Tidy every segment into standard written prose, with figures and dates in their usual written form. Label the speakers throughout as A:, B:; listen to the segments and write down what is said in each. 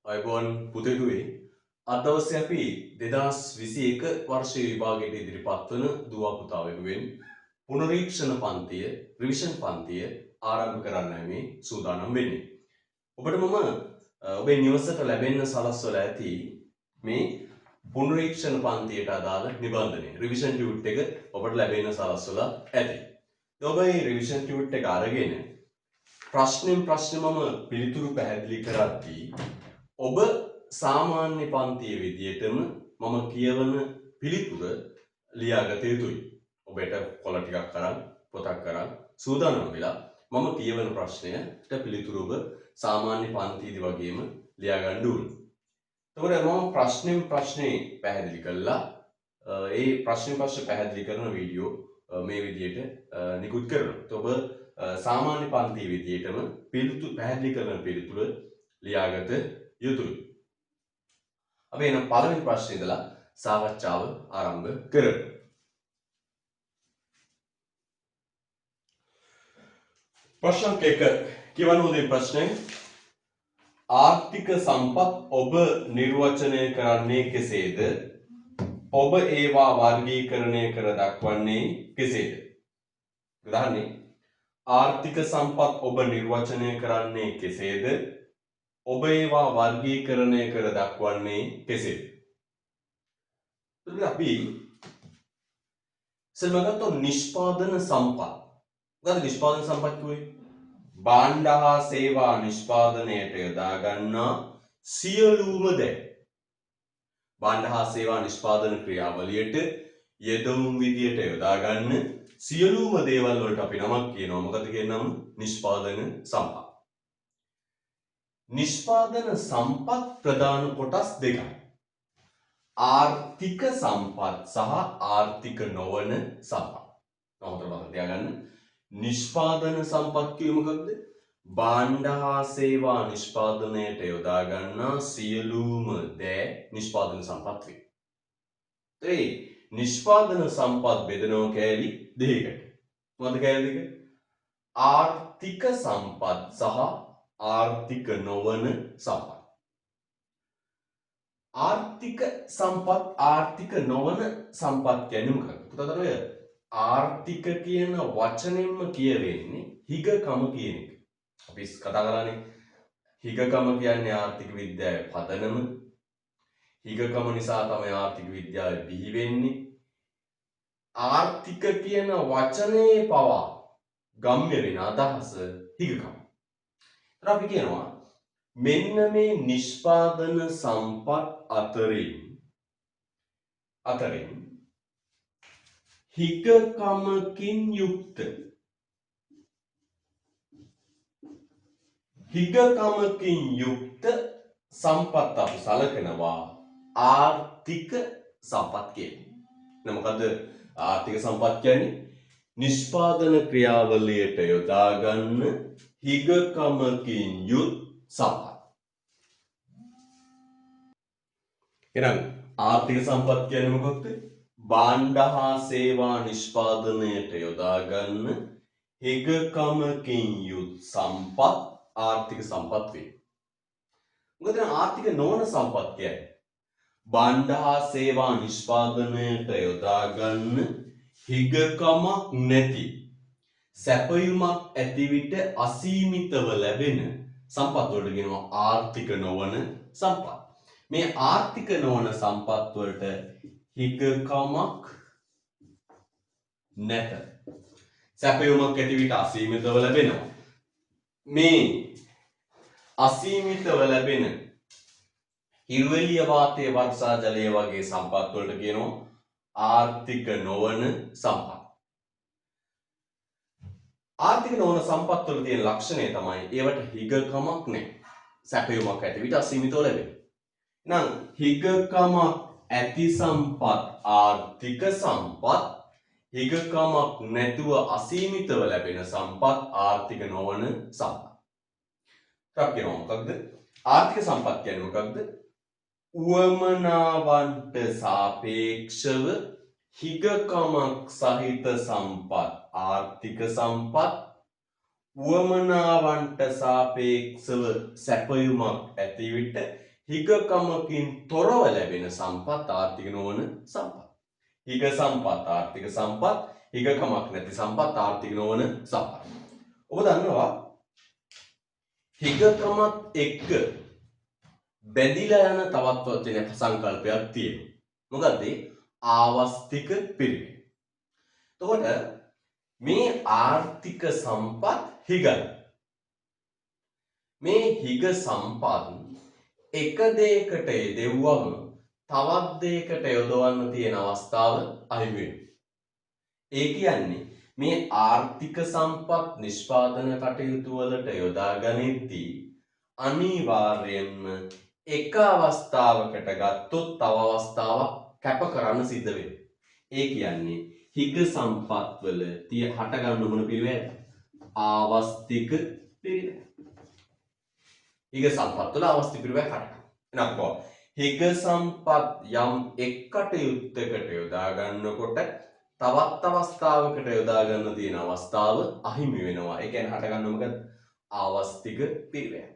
A: අයිබෝන් පුතේදුවේ අද දවසේ අපි 2021 වර්ෂයේ විභාගයට ඉදිරිපත් වන දුව පුතා වෙනුවෙන් පුනරීක්ෂණ පන්තිය රිවිෂන් පන්තිය ආරම්භ කරන්නයි මේ සූදානම් වෙන්නේ. ඔබට මම ඔබේ නිවසට ලැබෙන්න සලස්වලා ඇති මේ පුනරීක්ෂණ පන්තියට අදාළ නිබන්ධනය රිවිෂන් ටියුට් එක ඔබට ලැබෙන්න සලස්වලා ඇති. ඔබ මේ රිවිෂන් ටියුට් එක අරගෙන ප්‍රශ්නෙන් ප්‍රශ්න මම පිළිතුරු පැහැදිලි කරද්දී ඔබ සාමාන්‍ය පන්තියේ විදියටම මම කියවන පිළිතුර ලියාගත යුතුයි. ඔබට කොළ ටිකක් අරන් පොතක් අරන් සූදානම් වෙලා මම කියවන ප්‍රශ්නයට පිළිතුරු ඔබ සාමාන්‍ය පන්තියේදී වගේම ලියා ගන්න ඕනේ. එතකොට මම ප්‍රශ්නෙන් ප්‍රශ්නේ පැහැදිලි කළා. ඒ ප්‍රශ්න පැහැදිලි කරන වීඩියෝ මේ විදියට නිකුත් කරනවා. ඔබ සාමාන්‍ය පන්තියේ විදියටම පිළිතුරු පැහැදිලි කරන පිළිතුර ලියාගත යුතුයි. අපි එනම් පළවෙනි ප්‍රශ්නේ ඉඳලා සාකච්ඡාව ආරම්භ කරමු. ප්‍රශ්න 1 කියවන හොඳේ ප්‍රශ්නේ ආර්ථික සම්පත් ඔබ නිර්වචනය කරන්නේ කෙසේද? ඔබ ඒවා වර්ගීකරණය කර දක්වන්නේ කෙසේද? උදාහරණේ ආර්ථික සම්පත් ඔබ නිර්වචනය කරන්නේ කෙසේද? ඔබ ඒවා වර්ගීකරණය කර දක්වන්නේ කෙසේද? අපි සල්මගත නිෂ්පාදන සම්පත්. මොකද නිෂ්පාදන සම්පත් කියන්නේ? භාණ්ඩ හා සේවා නිෂ්පාදනයට යොදා ගන්නා සියලුම දේ. භාණ්ඩ හා සේවා නිෂ්පාදන ක්‍රියාවලියට යෙදුම් විදියට යොදා ගන්න සියලුම දේවල් වලට අපි නමක් කියනවා. මොකද කියන නම? නිෂ්පාදන සම්පත්. නිෂ්පාදන සම්පත් ප්‍රධාන කොටස් දෙකයි. ආර්ථික සම්පත් සහ ආර්ථික නොවන සම්පත්. හොඳට මතක තියාගන්න. නිෂ්පාදන සම්පත් කියන්නේ මොකක්ද? භාණ්ඩ හා සේවා නිෂ්පාදනයට යොදා ගන්නා සියලුම දේ නිෂ්පාදන සම්පත් වේ. ඒ නිෂ්පාදන සම්පත් බෙදෙනවා කෑලි දෙකකට. මොකද කෑලි දෙක? ආර්ථික සම්පත් සහ ආර්ථික නොවන සම්පත්. ආර්ථික සම්පත් ආර්ථික නොවන සම්පත් කියන්නේ මොකක්ද? පුතාට ඔය ආර්ථික කියන වචනයෙන්ම කියවෙන්නේ හිගකම කියන එක. අපි කතා කරන්නේ හිගකම කියන්නේ ආර්ථික විද්‍යාවේ පදනම. හිගකම නිසා තමයි ආර්ථික විද්‍යාව බිහි වෙන්නේ. ආර්ථික කියන වචනේ පවා ගම්ම්‍ය වෙන අදහස හිගකම. අපි කියනවා මෙන්න මේ නිෂ්පාදන සම්පත් අතරින් හිගකමකින් යුක්ත සම්පත් අපි සලකනවා ආර්ථික සම්පත් කියන්නේ. මොකද ආර්ථික සම්පත් කියන්නේ? නිෂ්පාදන ක්‍රියාවලියට යොදා ගන්න හිගකමකින් යුත් සම්පත්. එහෙනම් ආර්ථික සම්පත් කියන්නේ මොකක්ද? භාණ්ඩ හා සේවා නිෂ්පාදනයට යොදා ගන්න හිගකමකින් යුත් සම්පත් ආර්ථික සම්පත් වේ. මොකද ආර්ථික නොවන සම්පත් කියන්නේ භාණ්ඩ හා සේවා නිෂ්පාදනයට යොදා ගන්න හිගකමක් නැති සැපයුමක් ඇති විට අසීමිතව ලැබෙන සම්පත් වලට කියනවා ආර්ථික නොවන සම්පත්. මේ ආර්ථික නොවන සම්පත් වලට හිගකමක් නැත. සැපයුමක් ඇති විට අසීමිතව ලැබෙනවා. මේ අසීමිතව ලැබෙන හිරුවෙලිය වාතයේ වර්ෂා ජලය වගේ සම්පත් වලට කියනවා ආර්ථික නොවන සම්පත්. ආර්ථික නොවන සම්පත් වල තියෙන ලක්ෂණය තමයි ඒවට හිගකමක් නැහැ. සැපයුමක් ඇති විට අසීමිතව ලැබෙනවා. නම් හිගකමක් ඇති සම්පත් ආර්ථික සම්පත්, හිගකමක් නැතුව අසීමිතව ලැබෙන සම්පත් ආර්ථික නොවන සම්පත්. අපි කියනවා මොකක්ද? ආර්ථික සම්පත් කියන්නේ මොකක්ද? උවමනාවන්ට සාපේක්ෂව හිගකමක් සහිත සම්පත් ආර්ථික සම්පත්, උවමනාවන්ට සාපේක්ෂව සැපයුමක් ඇති විට හිගකමකින් තොරව ලැබෙන සම්පත් ආර්ථික නොවන සම්පත්. හිග සම්පත් ආර්ථික සම්පත්, හිගකමක් නැති සම්පත් ආර්ථික නොවන සම්පත්. ඔබ දන්නවා හිගකමත් එක්ක බැඳිලා යන තවත් වචනයක් සංකල්පයක් තියෙනවා. මොකද්ද? ආවස්තික පිරිවෙන්. එතකොට මේ ආර්ථික සම්පත් හිගයි. මේ හිග සම්පත් එක දෙයකට යෙදුවම තවත් දෙයකට යොදවන්න තියෙන අවස්ථාව අහිමි වෙනවා. ඒ කියන්නේ මේ ආර්ථික සම්පත් නිෂ්පාදන කටයුතු වලට යොදා ගනිද්දී අනිවාර්යයෙන්ම එක අවස්ථාවකට ගත්තොත් තව අවස්ථාවක් කැප කරන්න සිද්ධ වෙනවා. ඒ කියන්නේ හිග සම්පත් වල හට ගන්න මොන පිරිවෙන්ද? ආවස්තික පිරිවෙන්. හිග සම්පත් වල ආවස්තික පිරිවෙන් හට ගන්නවා. එහෙනම් කොහොම? හිග සම්පත් යම් එක් කටයුත්තකට යොදා ගන්නකොට තවත් අවස්ථාවකට යොදා ගන්න තියෙන අවස්ථාව අහිමි වෙනවා. ඒ කියන්නේ හට ගන්න මොකද? ආවස්තික පිරිවෙන්.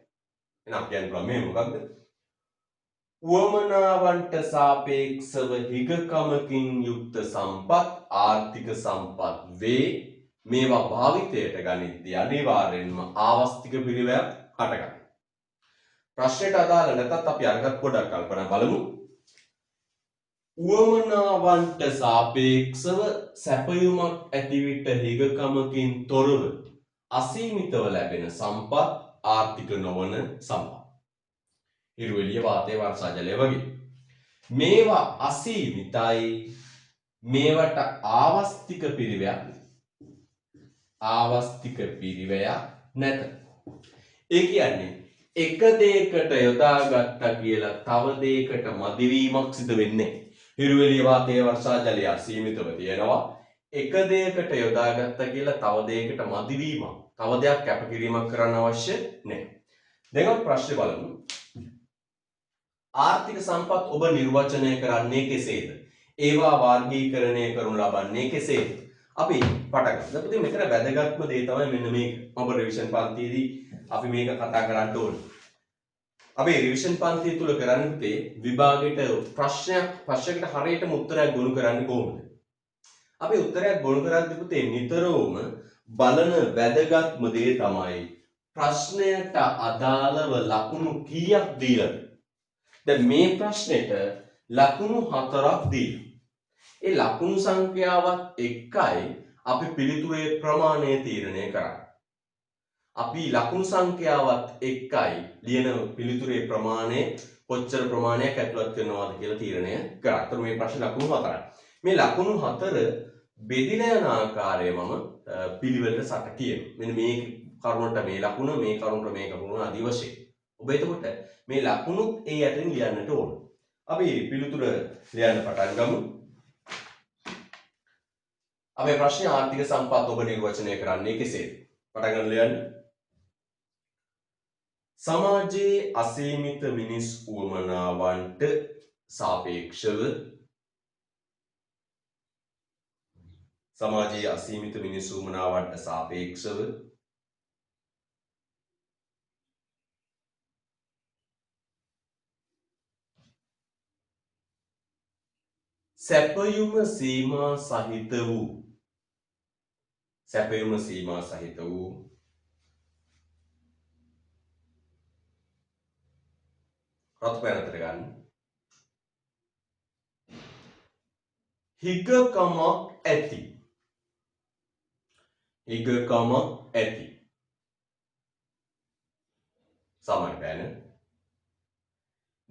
A: එහෙනම් කියන්න මේ මොකක්ද? උවමනාවන්ට සාපේක්ෂව හිගකමකින් යුක්ත සම්පත් ආර්ථික සම්පත් වේ. මේවා භාවිතයට ගනිද්දී අනිවාර්යෙන්ම ආවස්තික පිරිවෙන් හටගන්නවා. ප්‍රශ්නයට අදාළ නැතත් අපි අරකට පොඩක් කල්පනා බලමු. උවමනාවන්ට සාපේක්ෂව සැපයුමක් ඇති විට හිගකමකින් තොරව අසීමිතව ලැබෙන සම්පත් ආර්ථික නොවන සම්පත්. හිරුවෙලිය වාතය වර්ෂා ජලය වගේ. මේවා අසීමිතයි. මේවට ආවස්තික පිරිවැයක් නැත. ඒ කියන්නේ එක දෙයකට යොදාගත්තා කියලා තව දෙයකට මදිවීමක් සිදු වෙන්නේ නැහැ. හිරුවෙලිය වාතය වර්ෂා ජලය අසීමිතව තියෙනවා. එක දෙයකට යොදාගත්තා කියලා තව දෙයකට මදිවීමක්, තව දෙයක් කැපකිරීමක් කරන්න අවශ්‍ය නැහැ. දැන් අපි ප්‍රශ්නේ බලමු. ආර්ථික සම්පත් ඔබ නිර්වචනය කරන්නේ කෙසේද? ඒවා වර්ගීකරණය කරනු ලබන්නේ කෙසේද? අපි පටන් ගමු. ඉතින් මෙතන වැදගත්ම දේ තමයි මෙන්න මේක. ඔබ රිවිෂන් පන්තියේදී අපි මේක කතා කරන්න ඕනේ. අපි රිවිෂන් පන්තිය තුල කරන්නේ විභාගයට ප්‍රශ්නයකට හරියටම උත්තරයක් ගොනු කරන්නේ කොහොමද? අපි උත්තරයක් ගොනු කරද්දී පුතේ නිතරම බලන වැදගත්ම දේ තමයි ප්‍රශ්නයට අදාළව ලකුණු කීයක් දීලාද? දැන් මේ ප්‍රශ්නෙට ලකුණු 4ක් දීලා. ඒ ලකුණු සංඛ්‍යාවත් එක්කයි අපි පිළිතුරේ ප්‍රමාණය තීරණය කරන්නේ. අපි ලකුණු සංඛ්‍යාවත් එක්කයි ලියන පිළිතුරේ ප්‍රමාණය කොච්චර ප්‍රමාණයක් ඇතුළත් වෙනවද කියලා තීරණය කරා. ඒතර මේ ප්‍රශ්නේ ලකුණු 4යි. මේ ලකුණු 4 බෙදිලා යන ආකාරය මම පිළිවෙලට සට කියනවා. මෙන්න මේ කරුණට මේ ලකුණ, මේ කරුණට මේ කරුණ ආදී වශයෙන්. ඔබ එතකොට මේ ලකුණුත් ඒ යටින් ලියන්නට ඕන. අපි පිළිතුර ලියන්න පටන් ගමු. අපේ ප්‍රශ්නේ ආර්ථික සම්පත් ඔබ නිර්වචනය කරන්නේ කෙසේද? පටන් ගන්න ලියන්න. සමාජයේ අසීමිත මිනිස් උවමනාවන්ට සාපේක්ෂව සැපයුම සීමා සහිත වූ රත් පැනතර ගන්න හිගකමක් ඇති සමාන පැන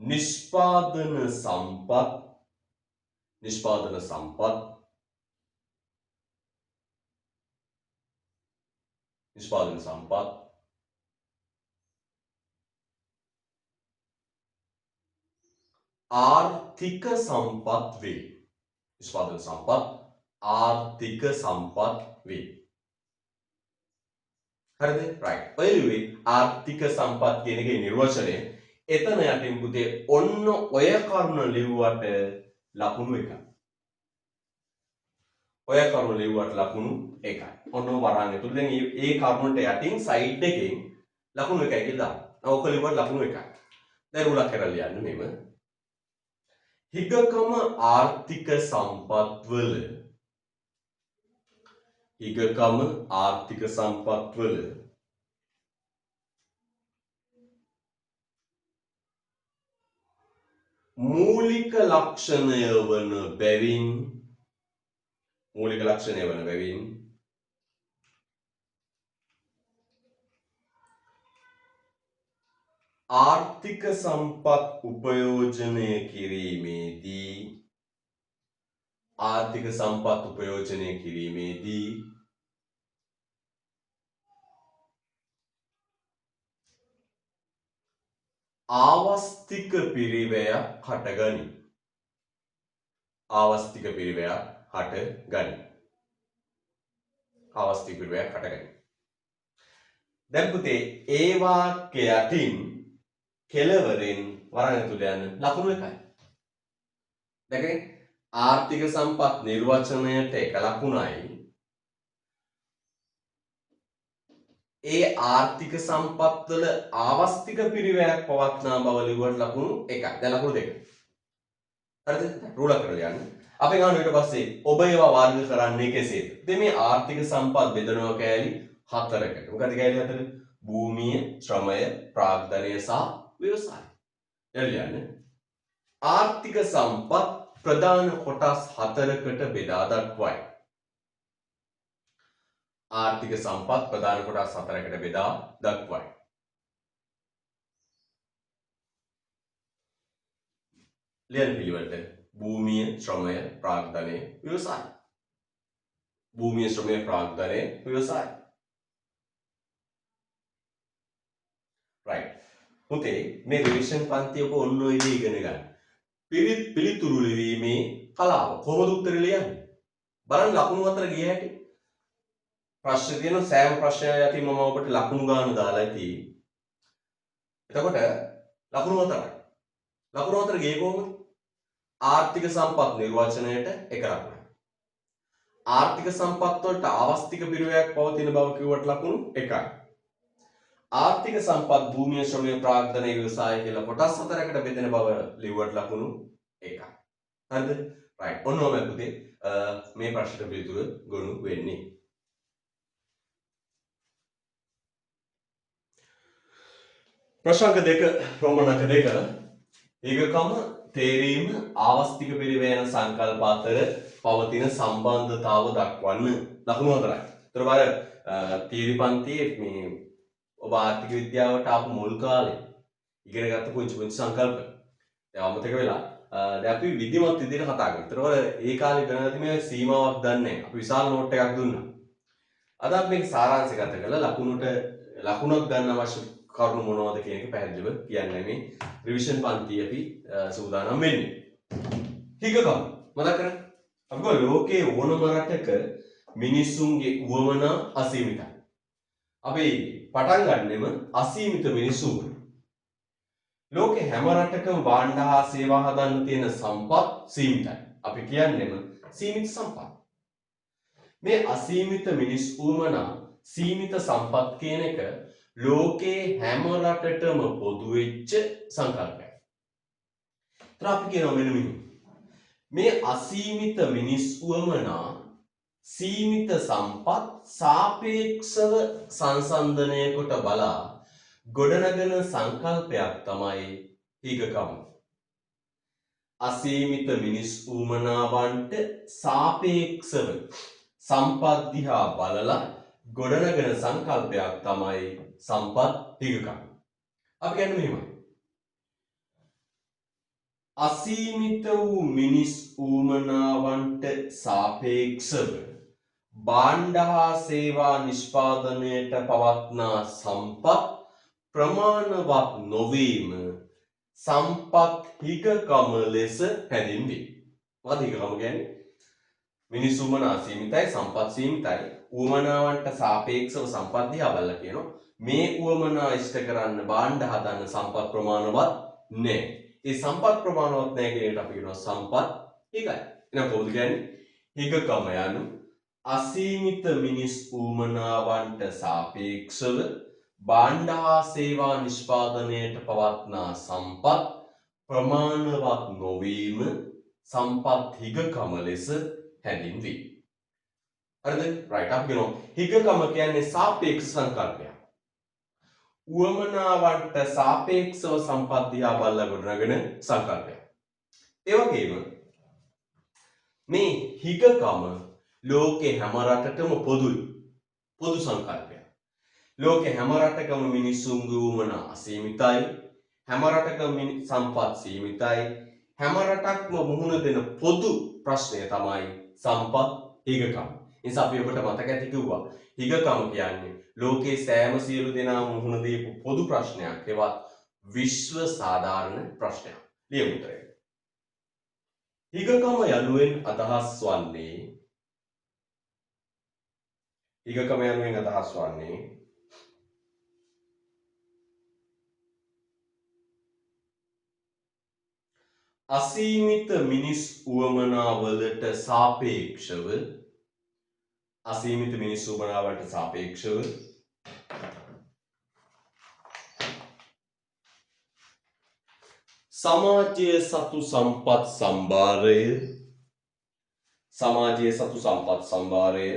A: නිෂ්පාදන සම්පත් ආර්ථික සම්පත් වේ. හරිද? right. ඔයලුවේ ආර්ථික සම්පත් කියන එකේ නිර්වචනය එතන යටින් පුතේ ඔන්න ඔය කරුණ ලිව්වට ලකුණු 1යි. ඔන්න වරන් එතුළු දැන් ඒ කරුණට යටින් සයිඩ් එකෙන් ලකුණු 1යි කියලා දාන්න. ඔක ලිව්වට ලකුණු 1යි. දැන් උලක් කරලා ලියන්න මෙම හිගකම ආර්ථික සම්පත්වල හිගකම ආර්ථික සම්පත්වල මූලික ලක්ෂණය වන බැවින් ආර්ථික සම්පත් උපයෝජනය කිරීමේදී ආවස්තික පිරිවැයක් හටගනී. දැන් පුතේ ඒ වාක්‍ය යටින් කෙලවරෙන් වරණ ඇතුළ යන ලකුණු එකයි. දැන් ආර්ථික සම්පත් නිර්වචනයට එක ලකුණයි. ඒ ආර්ථික සම්පත් වල ආවස්තික පිරිවැයක් පවත්නා බව ලිව්වට ලකුණු එකයි. දැන් ලකුණු දෙක. හරිද? රූලක් කරලා යන්න. අපි ගන්න ඊට පස්සේ ඔබ ඒවා වර්ග කරන්නේ කෙසේද? ඉතින් මේ ආර්ථික සම්පත් බෙදනවා කෑලි හතරකට. මොකද කෑලි හතර? භූමිය, ශ්‍රමය, ප්‍රාග්ධනය සහ ව්‍යවසාය. එළියන්න. ආර්ථික සම්පත් ප්‍රධාන කොටස් හතරකට බෙදා දක්වයි. ලියන්න පිළිවෙලට භූමිය, ශ්‍රමය, ප්‍රාග්ධනය, ව්‍යවසාය. right. පුතේ මේ රිවිෂන් පන්තිය ඔබ ඔන්න ඔය විදිහ ඉගෙන ගන්න. පිළිතුරු ලිවීමේ කලාව කොහොමද උත්තර ලියන්නේ? බලන්න ලකුණු අතර ගිය හැටි. ප්‍රශ්න තියෙන සෑම ප්‍රශ්නයක් යටින් මම ඔබට ලකුණු ගන්න දාලා තියෙන්නේ. එතකොට ලකුණු අතර ගියේ කොහොමද? ආර්ථික සම්පත් නිර්වචනයට එක ලකුණයි. ආර්ථික සම්පත් වලට ආවස්තික පිරිවැයක් පවතින බව කිව්වට ලකුණු එකයි. ආර්ථික සම්පත් භූමිය, ශ්‍රමය, ප්‍රාග්ධනය, ව්‍යවසාය කියලා කොටස් හතරකට බෙදෙන බව ලිව්වට ලකුණු එකයි. හරිද? right. ඔන්නෝම පුතේ මේ ප්‍රශ්නට පිළිතුරු ගොනු වෙන්නේ. ප්‍රශ්න 2 රෝමනක 2 ඒකකම තේරීම ආවස්තික පිරිවැය යන සංකල්ප අතර පවතින සම්බන්ධතාව දක්වන්න ලකුණු 4යි. ඒතර බාර තීරි පන්තියේ මේ ඔබ ආර්ථික විද්‍යාවට ආපු මුල් කාලේ ඉගෙන ගත්ත පුංචි සංකල්ප. දැන් අමතක වෙලා දැන් අපි විධිමත් විදිහට කතා කරමු. ඒතර ඒ කාලේ ගණනදී මේ සීමාවක් දන්නේ නැහැ. අපි විශාල නෝට් එකක් දුන්නා. අද අපි මේක සාරාංශගත කරලා ලකුණක් ගන්න අවශ්‍ය කරුණු මොනවද කියන එක පැහැදිලිව කියන්නේ මේ රිවිෂන් පන්තිය අපි සූදානම් වෙන්නේ. හිගකම් මතක කරගන්න. අපි ගොල්ලෝ ලෝකයේ ඕනම රටක මිනිසුන්ගේ උවමනා අසීමිතයි. අපි පටන් ගන්නෙම අසීමිත මිනිසුන්. ලෝකේ හැම රටකම භාණ්ඩ හා සේවා හදන්න තියෙන සම්පත් සීමිතයි. අපි කියන්නෙම සීමිත සම්පත්. මේ අසීමිත මිනිස් උවමනා සීමිත සම්පත් කියන එක ලෝකේ හැම රටටම පොදු වෙච්ච සංකල්පයක්. ඒත් අපි කියනවා මෙන්න මේ අසීමිත මිනිස් උවමනා සීමිත සම්පත් සාපේක්ෂව සංසන්දනය කොට බලා ගොඩනගන සංකල්පයක් තමයි හිගකම. අසීමිත මිනිස් උවමනාවන්ට සාපේක්ෂව සම්පත් දිහා බලලා ගොඩනගන සංකල්පයක් තමයි සම්පත් හිගකම. අපි කියන්නේ මෙහෙමයි. අසීමිත වූ මිනිස් උවමනාවන්ට සාපේක්ෂව භාණ්ඩ හා සේවා නිෂ්පාදනයට පවත්නා සම්පත් ප්‍රමාණවත් නොවීම සම්පත් හිගකම ලෙස හැඳින්වේ. මොකද හිගකම කියන්නේ? මිනිස් උවමනා සීමිතයි, සම්පත් සීමිතයි. උවමනාවන්ට සාපේක්ෂව සම්පත් දිහා බලලා කියනවා මේ උවමනා ඉෂ්ට කරන්න භාණ්ඩ හදන්න සම්පත් ප්‍රමාණවත් නැහැ. ඒ සම්පත් ප්‍රමාණවත් නැහැ කියන එකට අපි කියනවා සම්පත් හිගයි. එහෙනම් කොහොමද කියන්නේ? හිගකම යනු අසීමිත මිනිස් උවමනාවන්ට සාපේක්ෂව භාණ්ඩ හා සේවා නිෂ්පාදනයට පවත්නා සම්පත් ප්‍රමාණවත් නොවීම සම්පත් හිගකම ලෙස හැඳින්වේ. හරිද? රයිට්. අපි කියනවා හිගකම කියන්නේ සාපේක්ෂ සංකල්පයක්. උවමනාවන්ට සාපේක්ෂව සම්පත් දිහා බලලා ගොඩනගෙන සංකල්පයක්. ඒ වගේම මේ හිගකම ලෝකේ හැම රටකම පොදුයි. පොදු සංකල්පයක්. ලෝකේ හැම රටකම මිනිසුන්ගේ උවමනා අසීමිතයි. හැම රටකම සම්පත් සීමිතයි. හැම රටක්ම මුහුණ දෙන පොදු ප්‍රශ්නය තමයි සම්පත් හිගකම. නිසා අපි ඔබට මතක ඇති කිව්වා හිගකම කියන්නේ ලෝකේ සෑම සියලු දෙනාම මුහුණ දීපු පොදු ප්‍රශ්නයක්. ඒවත් විශ්ව සාධාරණ ප්‍රශ්නයක්. ලියමු උත්තරය. හිගකම යනුවෙන් අදහස් වන්නේ අසීමිත මිනිස් උවමනාවලට සාපේක්ෂව සමාජයේ සතු සම්පත් සම්භාරය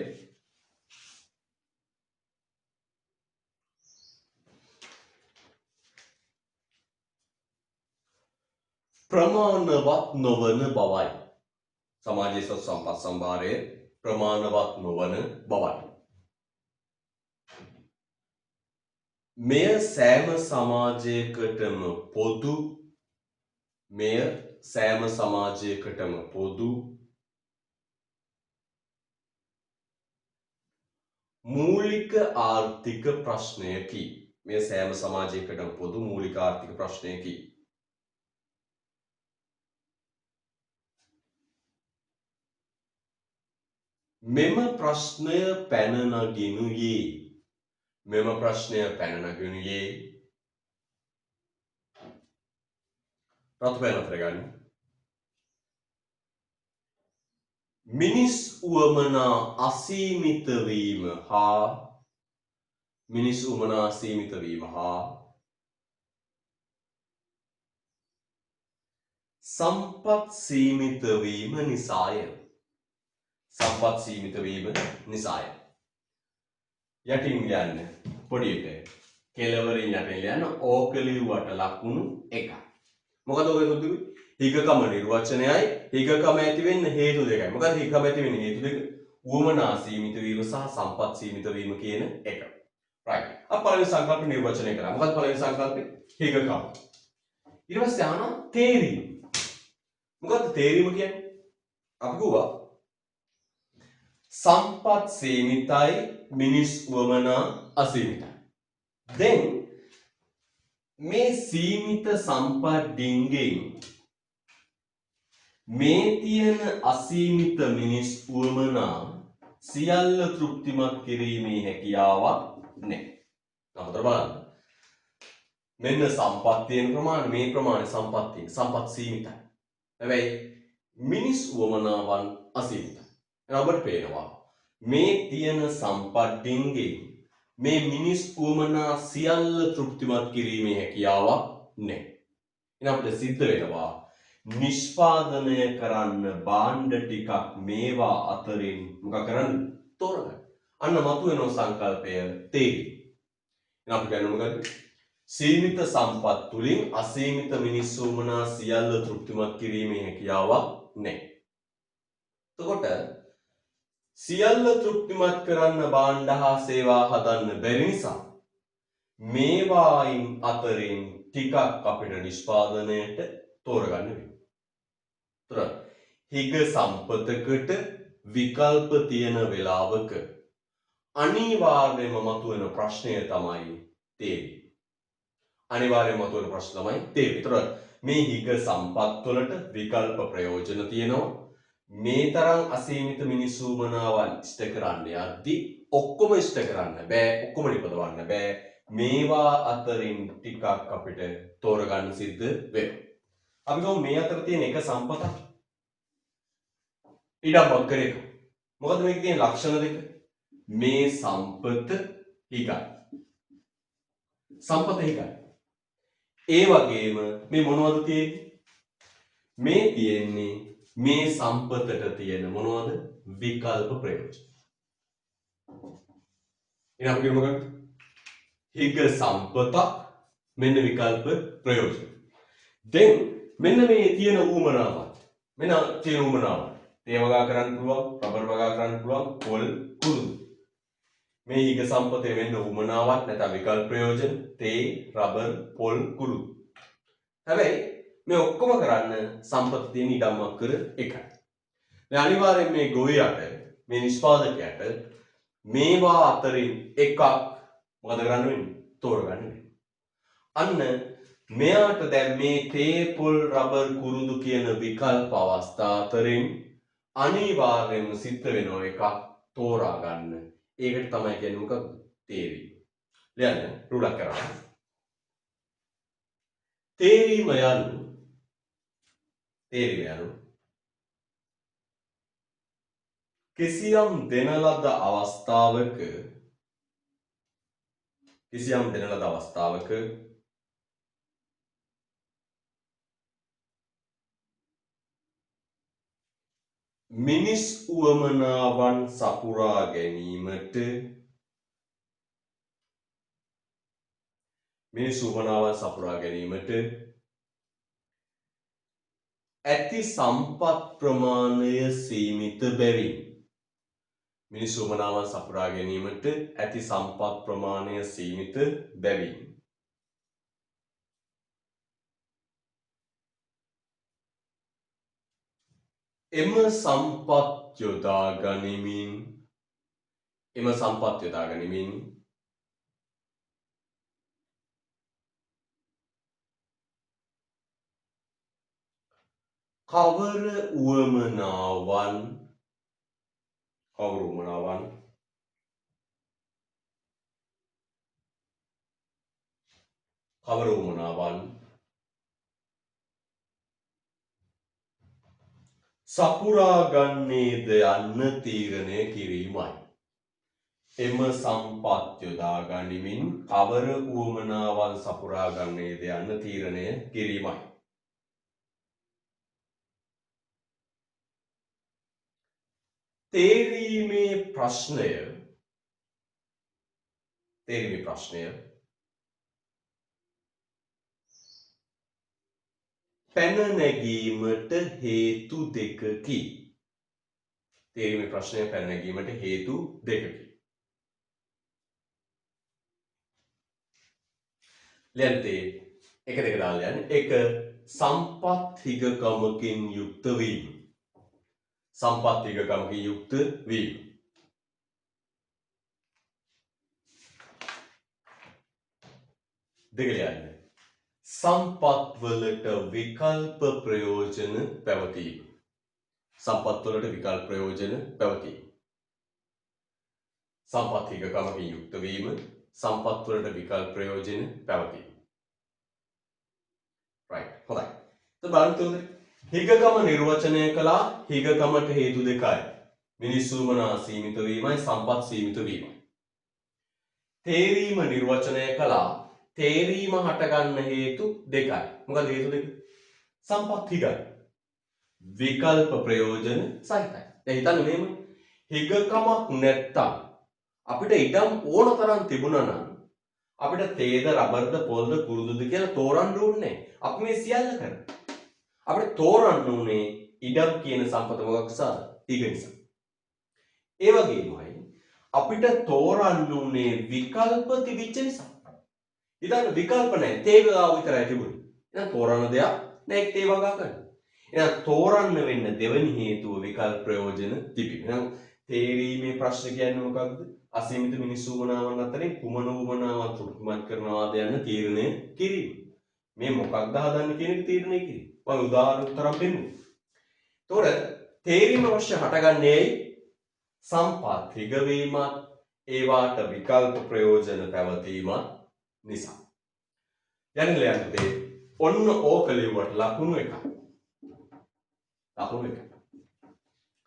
A: ප්‍රමාණවත් නොවන බවයි. සමාජයේ සතු සම්පත් සම්භාරය ප්‍රමාණවත් නොවන බවයි. මෙය සෑම සමාජයකටම පොදු මූලික ආර්ථික ප්‍රශ්නයකි. මෙම ප්‍රශ්නය පැන නගිනුයේ මිනිස් උවමනා අසීමිත වීම හා සම්පත් සීමිත වීම නිසාය. යටින් ලියන්න පොඩියට කෙලවරින් යටින් ලියන්න ඕක ලිව්වට ලකුණු 1යි. මොකද ඔය සුදුයි හිගකම නිර්වචනයයි හිගකම ඇති වෙන්න හේතු දෙකයි. මොකද හිගකම ඇති වෙන්නේ හේතු දෙක උවමනා සීමිත වීම සහ සම්පත් සීමිත වීම කියන එක. රයිට්. අපි පළවෙනි සංකල්ප නිර්වචනය කරා. මොකද පළවෙනි සංකල්පේ හිගකම. ඊට පස්සේ ආන තේරීම. මොකද්ද තේරීම කියන්නේ? අපි කිව්වා සම්පත් සීමිතයි මිනිස් උවමනා අසීමිතයි. දැන් මේ සීමිත සම්පත් ඩිංගෙන් මේ තියෙන අසීමිත මිනිස් උවමනා සියල්ල තෘප්තිමත් කිරීමේ හැකියාවක් නැහැ. නමුත් බලන්න. මෙන්න සම්පත් තියෙන ප්‍රමාණය මේ ප්‍රමාණය සම්පත් සීමිතයි. හැබැයි මිනිස් උවමනාවන් අසීමිතයි. ඔබට පේනවා මේ තියෙන සම්පත් ඩිංගෙන් මේ මිනිස් උවමනා සියල්ල තෘප්තිමත් කිරීමේ හැකියාවක් නැහැ. එහෙනම් අපිට සිද්ධ වෙනවා නිෂ්පාදනය කරන්න භාණ්ඩ ටිකක් මේවා අතරින් මොකක් කරන්න තෝරගන්න. අන්න මතුවෙන සංකල්පය තේරෙයි. එහෙනම් අපි ගන්න මොකද? සීමිත සම්පත් තුලින් අසීමිත මිනිස් උවමනා සියල්ල තෘප්තිමත් කිරීමේ හැකියාවක් නැහැ. එතකොට සියල්ල තෘප්තිමත් කරන්න භාණ්ඩ හා සේවා හදන්න බැරි නිසා මේවායින් අතරින් ටිකක් අපිට නිෂ්පාදනයට තෝරගන්න වෙනවා. හිග සම්පතකට විකල්ප තියෙන වෙලාවක අනිවාර්යයෙන්ම මතුවෙන ප්‍රශ්නය තමයි තේරෙන්නේ. මේ හිග සම්පත් වලට විකල්ප ප්‍රයෝජන තියෙනවා. මේ තරම් අසීමිත මිනිස් උවමනාවන් ඉෂ්ට කරන්න යද්දී ඔක්කොම ඉෂ්ට කරන්න බෑ, ඔක්කොම නිපදවන්න බෑ. මේවා අතරින් ටිකක් අපිට තෝරගන්න සිද්ධ වෙනවා. අපි ගමු මේ අතර තියෙන එක සම්පතක් ඉඩම්බක්කර එක. මොකද මේකේ තියෙන ලක්ෂණ දෙක? මේ සම්පත හිගයි. සම්පත හිගයි. ඒ වගේම මේ මොනවද තියෙන්නේ? මේ තියෙන්නේ මේ සම්පතට තියෙන මොනවද? විකල්ප ප්‍රයෝජන. එහෙනම් අපි කියමු මොකක්ද? හිග සම්පතක් මෙන්න විකල්ප ප්‍රයෝජන. දැන් මෙන්න මේ තියෙන ඌමනාවක්. මෙන්න තියෙන ඌමනාවක්. තේ වගා කරන්න පුළුවන්, රබර් වගා කරන්න පුළුවන්, පොල් කුරුදු. මේ හිග සම්පතේ වෙන්න ඌමනාවක් නැත්නම් විකල්ප ප්‍රයෝජන තේ, රබර්, පොල් කුරුදු. හැබැයි මේ ඔක්කොම කරන්න සම්පත තියෙන ඉඩම් අක්කර එකයි. දැන් අනිවාර්යෙන් මේ ගොවියට මේ නිෂ්පාදකයාට මේවා අතරින් එකක් මොකද කරන්න වෙන්නේ? තෝරගන්න වෙන්නේ. අන්න මෙයාට දැන් මේ තේ, පොල්, රබර්, කුරුදු කියන විකල්ප අවස්ථා අතරින් අනිවාර්යයෙන්ම සිද්ධ වෙනවා එකක් තෝරා ගන්න. ඒකට තමයි කියන්නේ මොකක්ද? තේරීම. ලියන්න රුලක් කරා. තේරීම යනු කිසියම් දෙන ලද අවස්ථාවක මිනිස් උවමනාවන් සපුරා ගැනීමට ඇති සම්පත් ප්‍රමාණය සීමිත බැවින් එම සම්පත් යොදා ගනිමින් කවර උවමනාවන් සපුරා ගන්නේද යන්න තීරණය කිරීමයි. එම සම්පත් යොදා ගනිමින් කවර උවමනාවන් සපුරා ගන්නේද යන්න තීරණය කිරීමයි. තේරීමේ ප්‍රශ්නය පැන නැගීමට හේතු දෙකකි. ලියන්නේ එක දෙක දාලා යන්නේ. එක සම්පත් හිගකමකින් යුක්ත වීම. දෙක ලියන්න. සම්පත් වලට විකල්ප ප්‍රයෝජන පැවතීම. සම්පත් හිගකමකින් යුක්ත වීම, සම්පත් වලට විකල්ප ප්‍රයෝජන පැවතීම. right හොඳයි. તો බලන්න තුනේ හිගකම නිර්වචනය කළා. හිගකමට හේතු දෙකයි. මිනිස් උවමනා සීමිත වීමයි, සම්පත් සීමිත වීමයි. තේරීම නිර්වචනය කළා. තේරීම හටගන්න හේතු දෙකයි. මොකද හේතු දෙක? සම්පත් හිගයි. විකල්ප ප්‍රයෝජන සහිතයි. දැන් හිතන්න මෙහෙම හිගකමක් නැත්තම් අපිට ඉඩම් ඕන තරම් තිබුණා නම් අපිට තේද, රබර්ද, පොල්ද, කුරුදුද කියලා තෝරන්න ඕනේ නැහැ. අපි මේ සියල්ල කරනවා. අපිට තෝරන්න ඕනේ ඉඩම් කියන සම්පත මොකක් නිසාද? හිග නිසා. ඒ වගේමයි අපිට තෝරන්න ඕනේ විකල්ප තිබිච්ච නිසා. ඉතින් විකල්ප නැහැ. තේ ගාව විතරයි තිබුණේ. එහෙනම් තෝරන්න දෙයක් නැහැ. තේ වගා කරන්න. එහෙනම් තෝරන්න වෙන්න දෙවෙනි හේතුව විකල්ප ප්‍රයෝජන තිබීම. එහෙනම් තේරීමේ ප්‍රශ්න කියන්නේ මොකක්ද? අසීමිත මිනිස් උවමනාවන් අතරින් කුමන උවමනාවක් තෘප්තිමත් කරනවාද යන තීරණය කිරීම. මේ මොකක්ද හදන්න කියන එක තීරණය කිරීම. මම උදාහරණ උත්තරම් දෙන්නම්. එතකොට තේරීම අවශ්‍ය හටගන්නේ සම්පත් හිගවීමත් ඒවාට විකල්ප ප්‍රයෝජන පැවතීමත් නිසා. යන්නේ ලියන්නේ ඔන්න ඕක ලියුවට ලකුණු එකක්.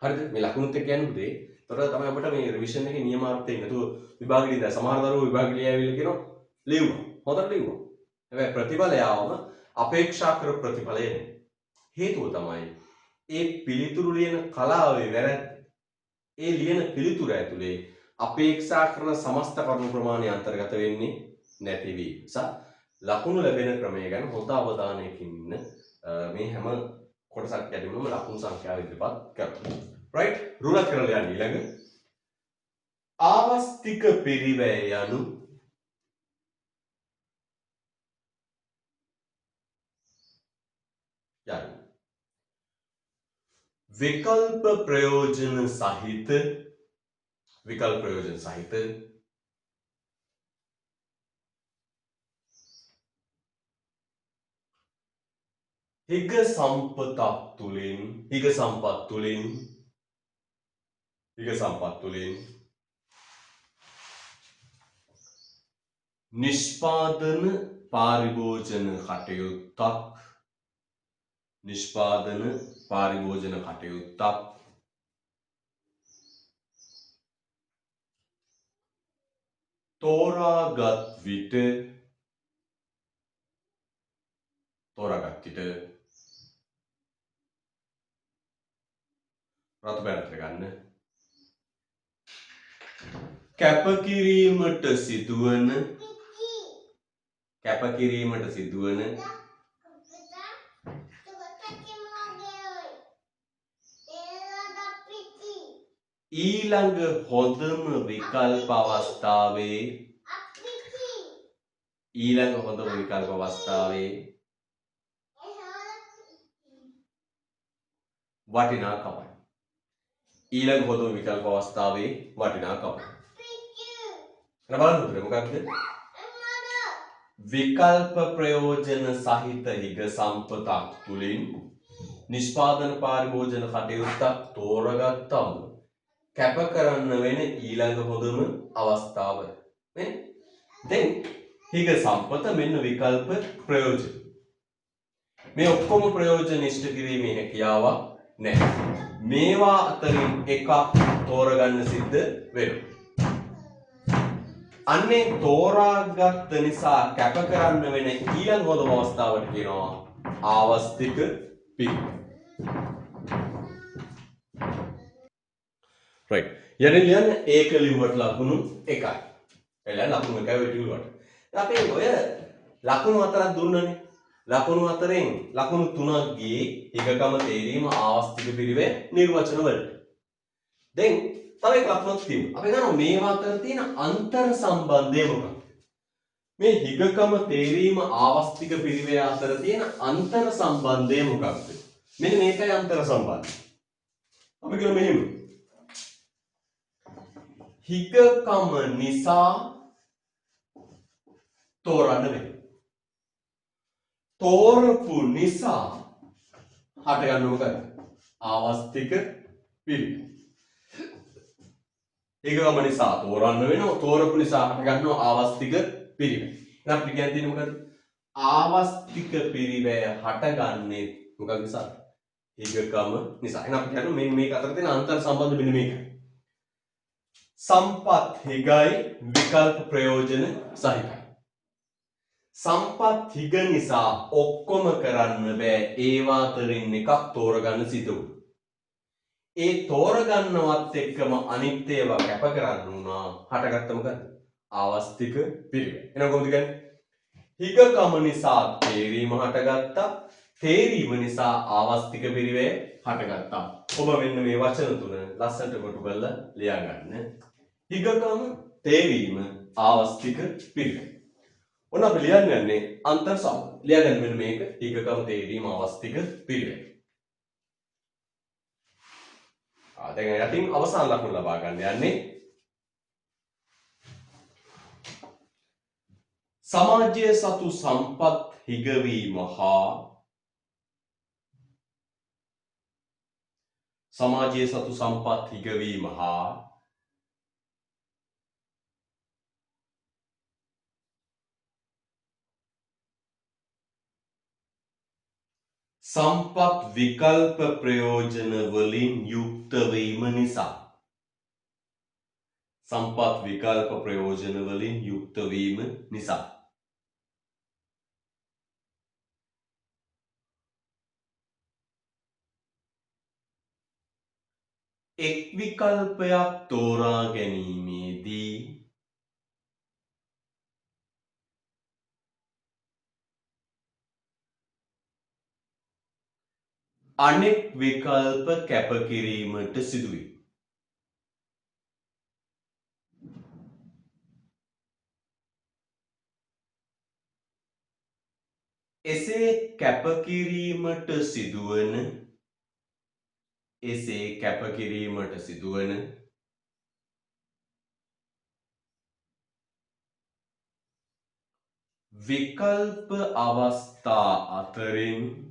A: හරිද? මේ ලකුණුත් එක්ක යන්නේ පුතේ. එතකොට තමයි අපිට මේ රිවිෂන් එකේ නියමාර්ථයෙන් නේද විභාගෙදී දැන් සමහර දරුවෝ විභාගෙ ලියාවිල්ල කියනවා ලියුවා. හොඳට ලිව්වා. හැබැයි ප්‍රතිඵලය ආවම අපේක්ෂා කර ප්‍රතිඵලය නෙමෙයි. හේතුව තමයි ඒ පිළිතුරු ලියන කලාවේ වැරැද්ද. ඒ ලියන පිළිතුර ඇතුලේ අපේක්ෂා කරන සමස්ත කරුණු ප්‍රමාණය අන්තර්ගත වෙන්නේ නැති වී. ලකුණු ලැබෙන ක්‍රමය ගැන හොඳ අවධානයකින් ඉන්න මේ හැම කොටසක් යටවෙනම ලකුණු සංඛ්‍යාව ඉදිරිපත් කරනවා. right රුල කරලා යන්න ඊළඟ ආවස්තික පිරිවැය යනු විකල්ප ප්‍රයෝජන සහිත හිග සම්පත් තුලින් නිෂ්පාදන පාරිභෝජන කටයුත්තක් තෝරාගත් විට රතු පැනට ගන්න කැපකිරීමට සිදුවන ඊළඟ හොඳම විකල්ප අවස්ථාවේ වටිනාකමයි. එන බලන්න උදේ මොකක්ද? විකල්ප ප්‍රයෝජන සහිත හිග සම්පතක් තුලින් නිෂ්පාදන පාරිභෝජන කටයුත්තක් තෝරගත්තම කැප කරන්න වෙන ඊළඟ හොඳම අවස්ථාව. දැන් හිග සම්පත මෙන්න විකල්ප ප්‍රයෝජන. මේ ඔක්කොම ප්‍රයෝජන ඉෂ්ට කිරීමේ හැකියාවක් නැහැ. මේවා අතරින් එකක් තෝරගන්න සිද්ධ වෙනවා. අන්නේ තෝරාගත්ත නිසා කැප කරන්න වෙන ඊළඟ හොඳම අවස්ථාවට කියනවා ආවස්තික පිරිවැය. right යටින් ලියන්න ඒක ලිව්වට ලකුණු 1යි. එළා ලකුණු 1යි ඔය ටික ලිව්වට. අපි ඔය ලකුණු 4ක් දුන්නනේ. ලකුණු 4න් ලකුණු 3ක් ගියේ හිගකම තේරීම ආවස්තික පිරිවැය නිර්වචන වලට. දැන් තව එක ලකුණක් තියෙනවා. අපි ගන්නවා මේවා අතර තියෙන අන්තර් සම්බන්ධය මොකක්ද? මේ හිගකම තේරීම ආවස්තික පිරිවැය අතර තියෙන අන්තර් සම්බන්ධය මොකක්ද? මෙන්න මේකයි අන්තර් සම්බන්ධය. අපි කියමු මෙහෙම. හිගකම නිසා තෝරන්න වෙනවා. තෝරපු නිසා හටගන්න මොකද? ආවස්තික පිරිවැය. හිගකම නිසා තෝරන්න වෙනවා. තෝරපු නිසා හටගන්නවා ආවස්තික පිරිවැය. එහෙනම් අපිට කියන්න තියෙන්නේ මොකද? ආවස්තික පිරිවැය හටගන්නේ මොකක් නිසාද? හිගකම නිසා. එහෙනම් අපි කියනවා මේක අතර තියෙන අන්තර් සම්බන්ධ මෙන්න මේකයි. සම්පත් හිගයි විකල්ප ප්‍රයෝජන සහිතයි. සම්පත් හිග නිසා ඔක්කොම කරන්න බෑ. ඒවා අතරින් එකක් තෝරගන්න සිදු වුණා. ඒ තෝරගන්නවත් එක්කම අනිත් ඒවා කැප කරන්න උනා. හටගත්ත මොකද? ආවස්තික පිරිවැය. එහෙනම් කොහොමද කියන්නේ? හිගකම නිසා තේරීම හටගත්තා. තේරීම නිසා ආවස්තික පිරිවැය හටගත්තා. ඔබ මෙන්න මේ වචන තුන ලස්සනට කොටු කරලා ලියා ගන්න. හිගකම තේරීම ආවස්තික පිරිවැය. ඔන්න අපි ලියන්න යන්නේ අන්තර් සම්බන්ධ. ලියා ගන්න මෙන්න මේක හිගකම තේරීම ආවස්තික පිරිවැය. දැන් යටින් අවසාන ලකුණ ලබා ගන්න යන්නේ සමාජයේ සතු සම්පත් හිගවීම හා සම්පත් විකල්ප ප්‍රයෝජන වලින් යුක්ත වීම නිසා. එක් විකල්පයක් තෝරා ගැනීමේදී අනෙක් විකල්ප කැපකිරීමට සිදුවේ. එසේ කැපකිරීමට සිදුවන විකල්ප අවස්ථා අතරින්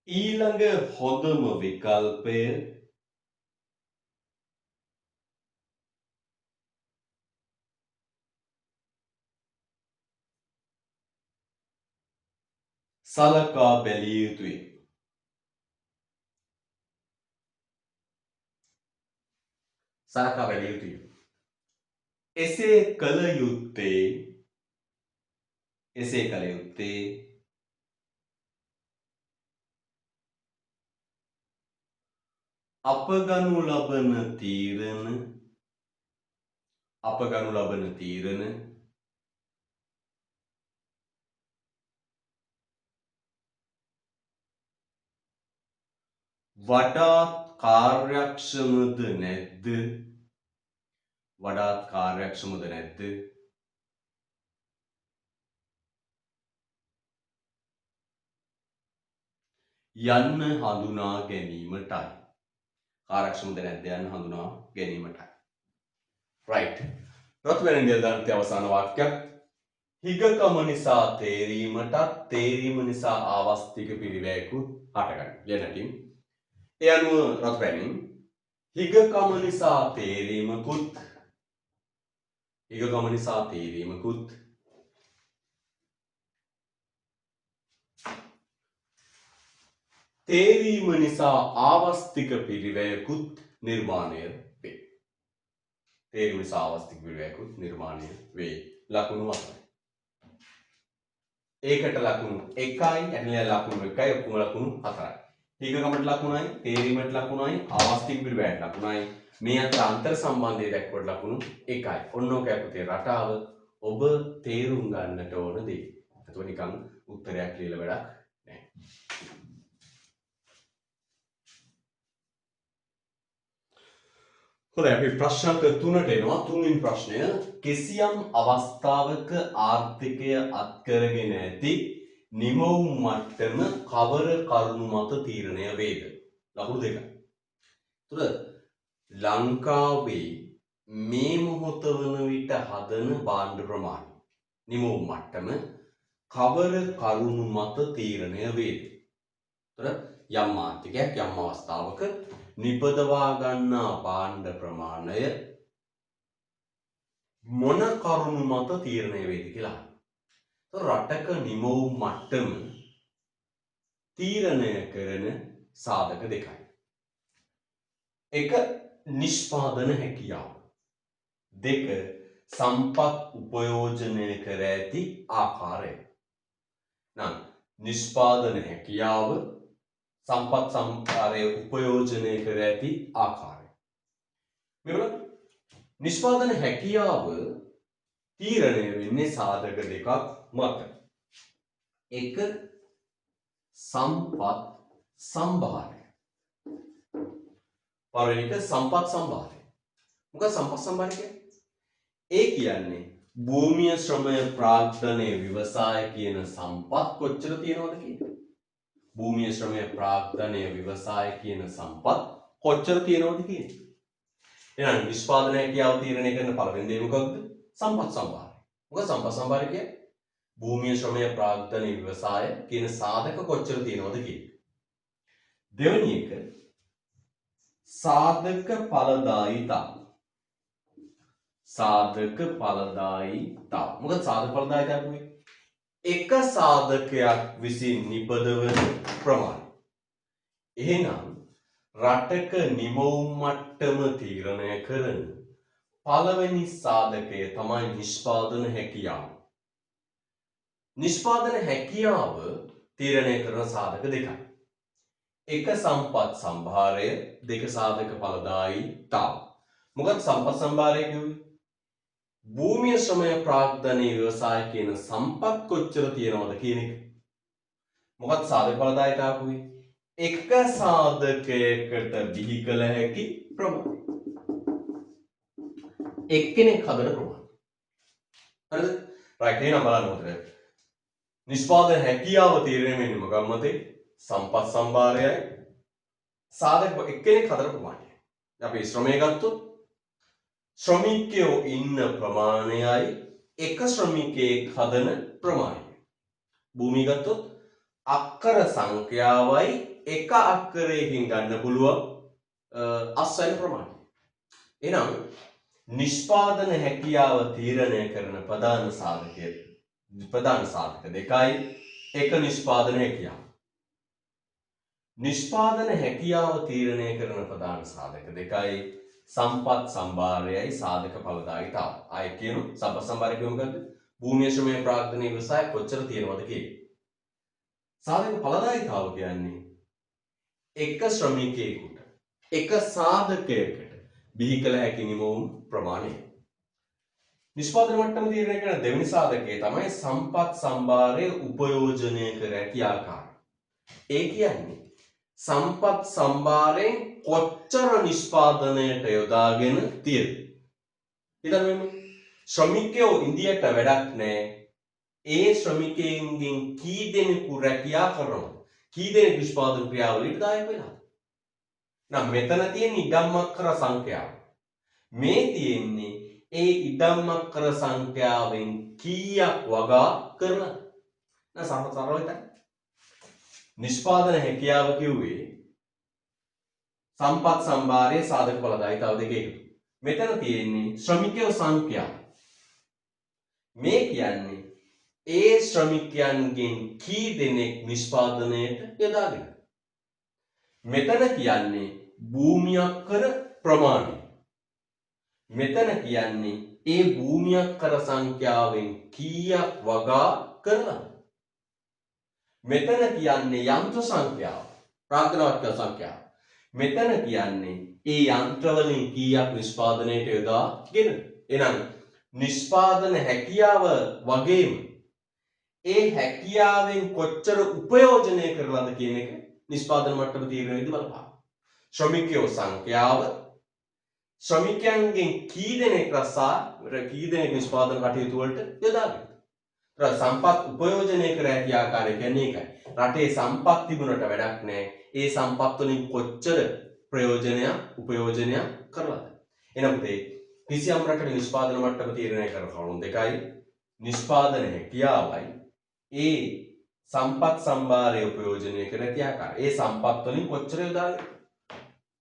A: ඊළඟ හොඳම විකල්පය සලකා බැලිය යුතුය. එසේ කළ යුත්තේ අප ගනු ලබන තීරණ වඩාත් කාර්යක්ෂමද නැද්ද යන්න හඳුනා ගැනීමටයි. right. රත්වැනි නිලධාරිතය අවසාන වාක්‍යයක්. හිගකම නිසා තේරීමටත් තේරීම නිසා ආවස්තික පිරිවැයකුත් හටගන්න. ලියනටින් ඒ අනුව රත්වැනි හිගකම නිසා තේරීමකුත් තේරීම නිසා ආවස්තික පිරිවැයකුත් නිර්මාණය වේ. ලකුණු 8. ඒකට ලකුණු 1යි, ඇටලිය ලකුණු 1යි, ඔක්කොම ලකුණු 4යි. හිගකමට ලකුණයි, තේරීමට ලකුණයි, ආවස්තික පිරිවැයට ලකුණයි. මේ අතර අන්තර් සම්බන්ධය දක්වන ලකුණු 1යි. ඔන්න ඔකයි පුතේ රටාව ඔබ තේරුම් ගන්නට ඕන දේ. එතකොට නිකන් උත්තරයක් ලියලා වැඩක් නැහැ. හොඳයි අපි ප්‍රශ්න අංක 3ට එනවා. තුන්වෙනි ප්‍රශ්නය කිසියම් අවස්ථාවක ආර්ථිකය අත්කරගෙන ඇති නිමවුම් මට්ටම කවර කරුණු මත තීරණය වේද? ලකුණු 2යි. එතකොට ලංකාවේ මේ මොහොත වන විට හදන භාණ්ඩ ප්‍රමාණය නිමවුම් මට්ටම කවර කරුණු මත තීරණය වේද? එතකොට යම් ආර්ථිකයක් යම් අවස්ථාවක නිපදවා ගන්නා භාණ්ඩ ප්‍රමාණය මොන කරුණු මත තීරණය වේද කියලා. රටක නිමවුම් මට්ටම තීරණය කරන සාධක දෙකයි. එක නිෂ්පාදන හැකියාව. දෙක සම්පත් උපයෝජනය කර ඇති ආකාරය. නම් නිෂ්පාදන හැකියාව සම්පත් සම්භාරය උපයෝජනය කර ඇති ආකාරය. මෙවල නිෂ්පාදන හැකියාව තීරණය වෙන්නේ සාධක දෙකක් මත. එක සම්පත් සම්භාරය. පළවෙනි එක සම්පත් සම්භාරය. මොකද සම්පත් සම්භාරය කියන්නේ? ඒ කියන්නේ භූමිය ශ්‍රමය ප්‍රාග්ධනය ව්‍යවසාය කියන සම්පත් කොච්චර තියෙනවද කියන්නේ? භූමිය ශ්‍රමය ප්‍රාග්ධනය ව්‍යවසාය කියන සම්පත් කොච්චර තියෙනවද කියන්නේ? එහෙනම් නිෂ්පාදන හැකියාව තීරණය කරන පළවෙනි දේ මොකක්ද? සම්පත් සම්භාරය. මොකද සම්පත් සම්භාරය කියන්නේ භූමිය ශ්‍රමය ප්‍රාග්ධනය ව්‍යවසාය කියන සාධක කොච්චර තියෙනවද කියන්නේ. දෙවෙනි එක සාධක ඵලදායීතාව. සාධක ඵලදායීතාව. මොකද සාධක ඵලදායීතාව කියන්නේ එක සාධකයක් විසින් නිපදවන ප්‍රමාණය. එහෙනම් රටක නිමවුම් මට්ටම තීරණය කරන පළවෙනි සාධකය තමයි නිෂ්පාදන හැකියාව. නිෂ්පාදන හැකියාව තීරණය කරන සාධක දෙකයි. එක සම්පත් සම්භාරය, දෙක සාධක ඵලදායීතාව. මොකද සම්පත් සම්භාරය කියන්නේ භූමිය ශ්‍රමය ප්‍රාග්ධනීය ව්‍යවසාය කියන සම්පත් කොච්චර තියෙනවද කියන එක. මොකද සාධක ඵලදායීතාව කිව්වේ එක සාධකයකට බිහි කළ හැකි ප්‍රමාණය. එක්කෙනෙක් හදන ප්‍රමාණය. හරිද? රයිට් එහෙනම් බලන්න උතර. නිෂ්පාදන හැකියාව තීරණය වෙන්නේ මොකක් මතේ? සම්පත් සම්භාරයයි සාධක එක්කෙනෙක් හදන ප්‍රමාණයයි. අපි ශ්‍රමය ගත්තොත් ශ්‍රමිකයෝ ඉන්න ප්‍රමාණයයි එක ශ්‍රමිකයෙක් හදන ප්‍රමාණය. භූමිය ගත්තොත් අක්කර සංඛ්‍යාවයි එක අක්කරයකින් ගන්න පුළුවන් අස්වැන්න ප්‍රමාණය. එහෙනම් නිෂ්පාදන හැකියාව තීරණය කරන ප්‍රධාන සාධක දෙකයි. එක නිෂ්පාදන හැකියාව. නිෂ්පාදන හැකියාව තීරණය කරන ප්‍රධාන සාධක දෙකයි. සම්පත් සම්භාරයයි සාධක ඵලදායීතාව. ආයෙ කියමු සම්පත් සම්භාරය කියමුකද? භූමිය ශ්‍රමය ප්‍රාග්ධනීය ව්‍යවසාය කොච්චර තියෙනවද කියන්නේ. සාධක ඵලදායීතාව කියන්නේ එක ශ්‍රමිකයෙකුට එක සාධකයකට බිහි කළ හැකි නිමවුම් ප්‍රමාණය. නිෂ්පාදන මට්ටම තීරණය කරන දෙවෙනි සාධකය තමයි සම්පත් සම්භාරය උපයෝජනය කර හැකි ආකාරය. ඒ කියන්නේ සම්පත් සම්භාරයෙන් කොච්චර නිෂ්පාදනයට යොදාගෙන තියෙද. හිතන්න ශ්‍රමිකයෝ ඉන්දියට වැඩක් නැහැ. ඒ ශ්‍රමිකයන්ගෙන් කී දෙනෙකු රැකියා කරනවද? කී දෙනෙක් නිෂ්පාදන ක්‍රියාවලියට දායක වෙනවද? නම් මෙතන තියෙන ඉඩම්මක්කර සංඛ්‍යාව. මේ තියෙන්නේ ඒ ඉඩම්මක්කර සංඛ්‍යාවෙන් කීයක් වගා කරනවද? නම් සරලයි. නිෂ්පාදන හැකියාව කිව්වේ සම්පත් සම්භාරයේ සාධක ඵලදායීතාව දෙක එකතු. මෙතන තියෙන්නේ ශ්‍රමිකයෝ සංඛ්‍යාව. මේ කියන්නේ ඒ ශ්‍රමිකයන්ගෙන් කී දෙනෙක් නිෂ්පාදනයට යොදාගෙන. මෙතන කියන්නේ භූමියක්කර ප්‍රමාණය. මෙතන කියන්නේ ඒ භූමියක්කර සංඛ්‍යාවෙන් කීයක් වගා කරනවද? මෙතන කියන්නේ යන්ත්‍ර සංඛ්‍යාව, ප්‍රාග්ධනවත් සංඛ්‍යාව. මෙතන කියන්නේ ඒ යන්ත්‍ර වලින් කීයක් නිෂ්පාදනයට යොදාගෙන. එහෙනම් නිෂ්පාදන හැකියාව වගේම ඒ හැකියාවෙන් කොච්චර උපයෝජනය කරලාද කියන එක නිෂ්පාදන මට්ටම තීරණයේදී බලපාන. ශ්‍රමිකයෝ සංඛ්‍යාව, ශ්‍රමිකයන්ගෙන් කී දෙනෙක් කී දෙනෙක් නිෂ්පාදන කටයුතු වලට යොදාගෙන. සම්පත් උපයෝජනය කර හැකි ආකාරය කියන්නේ ඒකයි. රටේ සම්පත් තිබුණට වැඩක් නැහැ. ඒ සම්පත් වලින් කොච්චර උපයෝජනයක් කරලාද? එහෙනම් පුතේ කිසියම් රටක නිෂ්පාදන මට්ටම තීරණය කරන කරුණු දෙකයි. නිෂ්පාදන හැකියාවයි ඒ සම්පත් සම්භාරය උපයෝජනය කර හැකි ආකාරය. ඒ සම්පත් වලින් කොච්චර යොදාගෙන?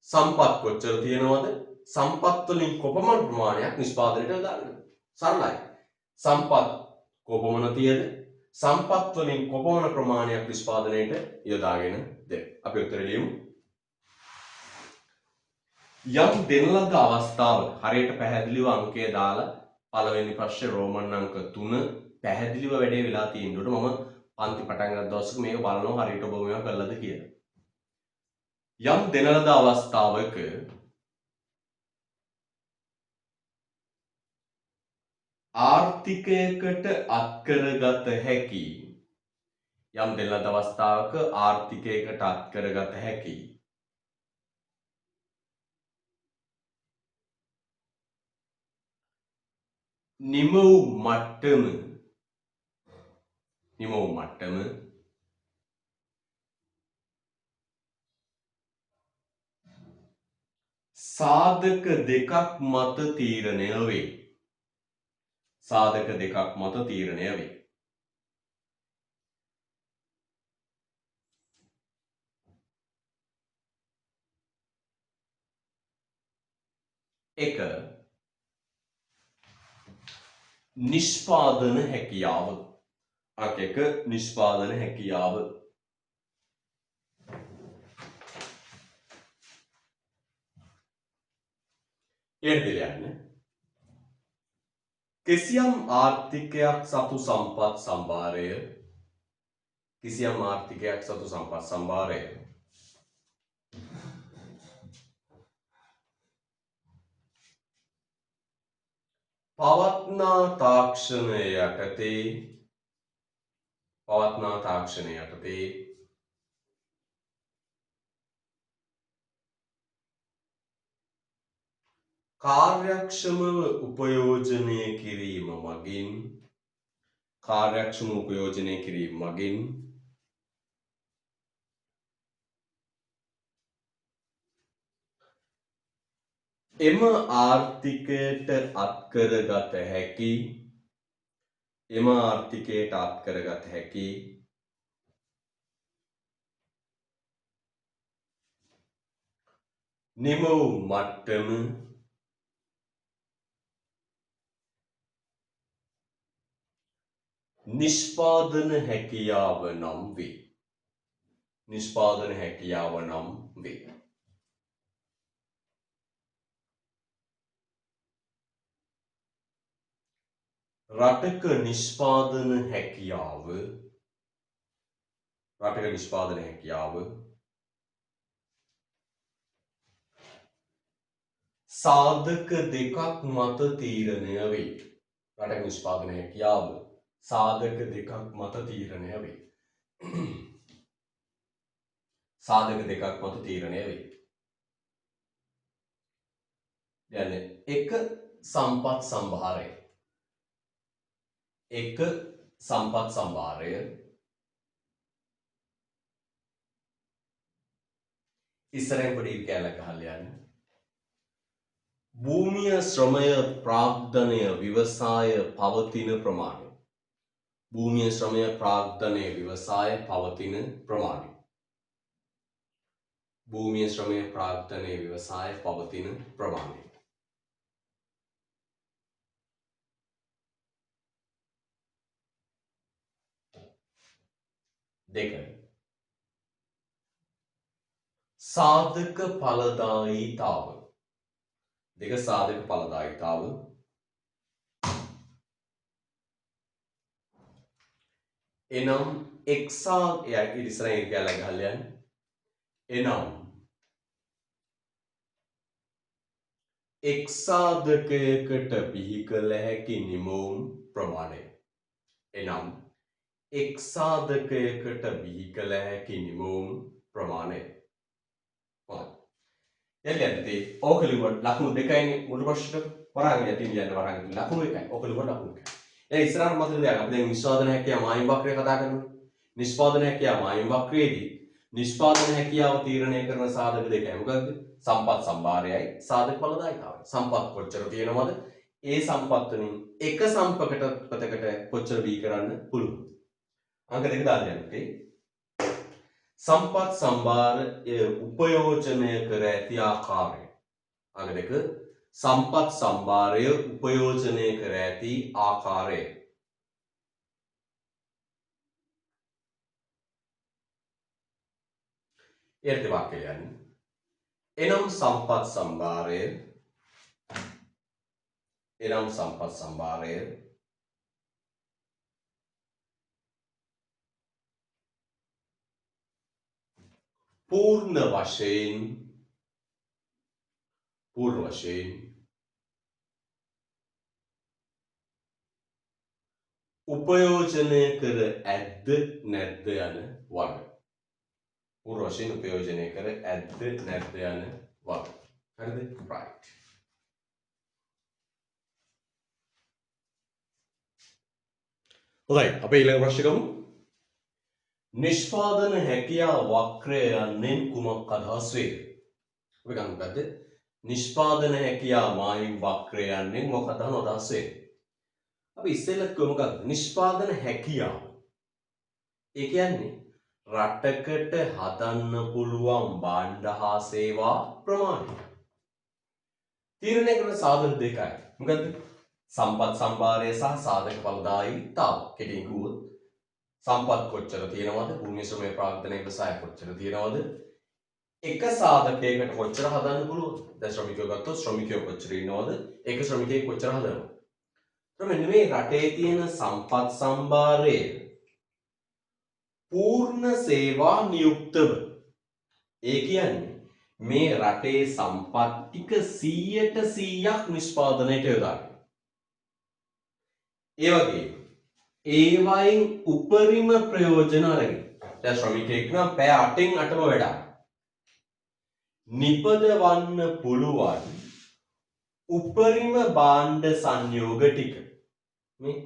A: සම්පත් කොච්චර තියෙනවද? සම්පත් වලින් කොපමණ ප්‍රමාණයක් නිෂ්පාදනයට යොදාගෙන? සරලයි. සම්පත් කොපමණ තියද? සම්පත් වලින් කොපමණ ප්‍රමාණයක් නිෂ්පාදනයට යොදාගෙනද? අපි උත්තර ලියමු. යම් දෙන ලද අවස්ථාවක හරියට පැහැදිලිව අංකය දාලා පළවෙනි ප්‍රශ්නේ රෝමන් අංක 3 පැහැදිලිව වැඩේ වෙලා තියෙනකොට මම පන්ති පටන් ගන්න දවසක මේක බලනවා හරියට ඔබ මේවා කළාද කියලා. යම් දෙන ලද අවස්ථාවක ආර්ථිකයකට අත්කරගත හැකි යම් දෙන ලද අවස්ථාවක ආර්ථිකයකට අත්කරගත හැකි නිමවුම් මට්ටම සාධක දෙකක් මත තීරණය වේ. සාධක දෙකක් මත තීරණය වේ. එක නිෂ්පාදන හැකියාව. අංක 1 නිෂ්පාදන හැකියාව. ඊට යන්න. කිසියම් ආර්ථිකයක් සතු සම්පත් සම්භාරය කිසියම් ආර්ථිකයක් සතු සම්පත් සම්භාරය පවත්නා තාක්ෂණය යටතේ කාර්යක්ෂමව උපයෝජනය කිරීම මගින් එම ආර්ථිකයට අත්කරගත හැකි නිමවුම් මට්ටම නිෂ්පාදන හැකියාව නම් වේ. රටක නිෂ්පාදන හැකියාව සාධක දෙකක් මත තීරණය වේ. يعني එක සම්පත් සම්භාරය ඉස්සරහින් පොඩි කැලක් ගහලා යන්න. භූමිය ශ්‍රමය ප්‍රාග්ධනය ව්‍යවසාය පවතින ප්‍රමාණය. දෙක සාධක ඵලදායීතාව එනම් එක් සාධකයකට බිහි කළ හැකි නිමවුම් ප්‍රමාණය. යල්ලි ඕක ලිව්වට ලකුණු දෙකයිනේ මුළු ප්‍රශ්නෙට වරහන් යටින් යන වරහන් ලකුණු එකයි. ඕක ලිව්වට ලකුණු එකයි. දැන් ඉස්සරහට මතක තියාගන්න. අපි දැන් නිෂ්පාදන හැකියාව මායිම් වක්‍රය කතා කරනවා. නිෂ්පාදන හැකියාව මායිම් වක්‍රයේදී නිෂ්පාදන හැකියාව තීරණය කරන සාධක දෙකයි. මොකද්ද? සම්පත් සම්භාරයයි සාධක ඵලදායීතාවයි. සම්පත් කොච්චර තියෙනවද? ඒ සම්පත් වලින් එක සම්පතකට කොච්චර බී කරන්න පුළුවන්. අංක දෙක දාලා යන්න. okay? සම්පත් සම්භාරය උපයෝජනය කර ඇති ආකාරය. අංක දෙක සම්පත් සම්භාරය උපයෝජනය කර ඇති ආකාරය. ඊට වාක්‍යය යන්නේ. එනම් සම්පත් සම්භාරය පූර්ණ වශයෙන් උපයෝජනය කර ඇද්ද නැද්ද යන වග. හරිද? right. හොඳයි අපි ඊළඟ ප්‍රශ්න ගමු. නිෂ්පාදන හැකියා වක්‍රය යන්නේ කුමක් අදහස් වේද? අපි ගමු මොකද්ද? නිෂ්පාදන හැකියා මායිම් වක්‍රය යන්නේ මොකක්ද අදහස් වේද? අපි ඉස්සෙල්ලත් කිව්ව මොකක්ද? නිෂ්පාදන හැකියාව. ඒ කියන්නේ රටකට හදන්න පුළුවන් භාණ්ඩ හා සේවා ප්‍රමාණය. තීරණය කරන සාධක දෙකයි. මොකද්ද? සම්පත් සම්භාරය සහ සාධක ඵලදායීතාව. කෙටියෙන් කිව්වොත් සම්පත් කොච්චර තියෙනවද? භූමි ශ්‍රමය ප්‍රාග්ධන ව්‍යවසාය කොච්චර තියෙනවද? එක සාධකයකට කොච්චර හදන්න පුළුවන්ද? දැන් ශ්‍රමිකයෝ ගත්තොත් ශ්‍රමිකයෝ කොච්චර ඉන්නවද? එක ශ්‍රමිකයෙක් කොච්චර හදනවද? එතකොට මෙන්න මේ රටේ තියෙන සම්පත් සම්භාරය පූර්ණ සේවා නියුක්තව, ඒ කියන්නේ මේ රටේ සම්පත් ටික 100% නිෂ්පාදනයට යොදාගෙන, ඒ වගේම ඒවයින් උපරිම ප්‍රයෝජන අරගෙන, දැන් ශ්‍රමිකයෙක් නම් පැය 8න් 8ම වැඩක් නිපදවන්න පුළුවන් උපරිම භාණ්ඩ සංයෝග ටික මේ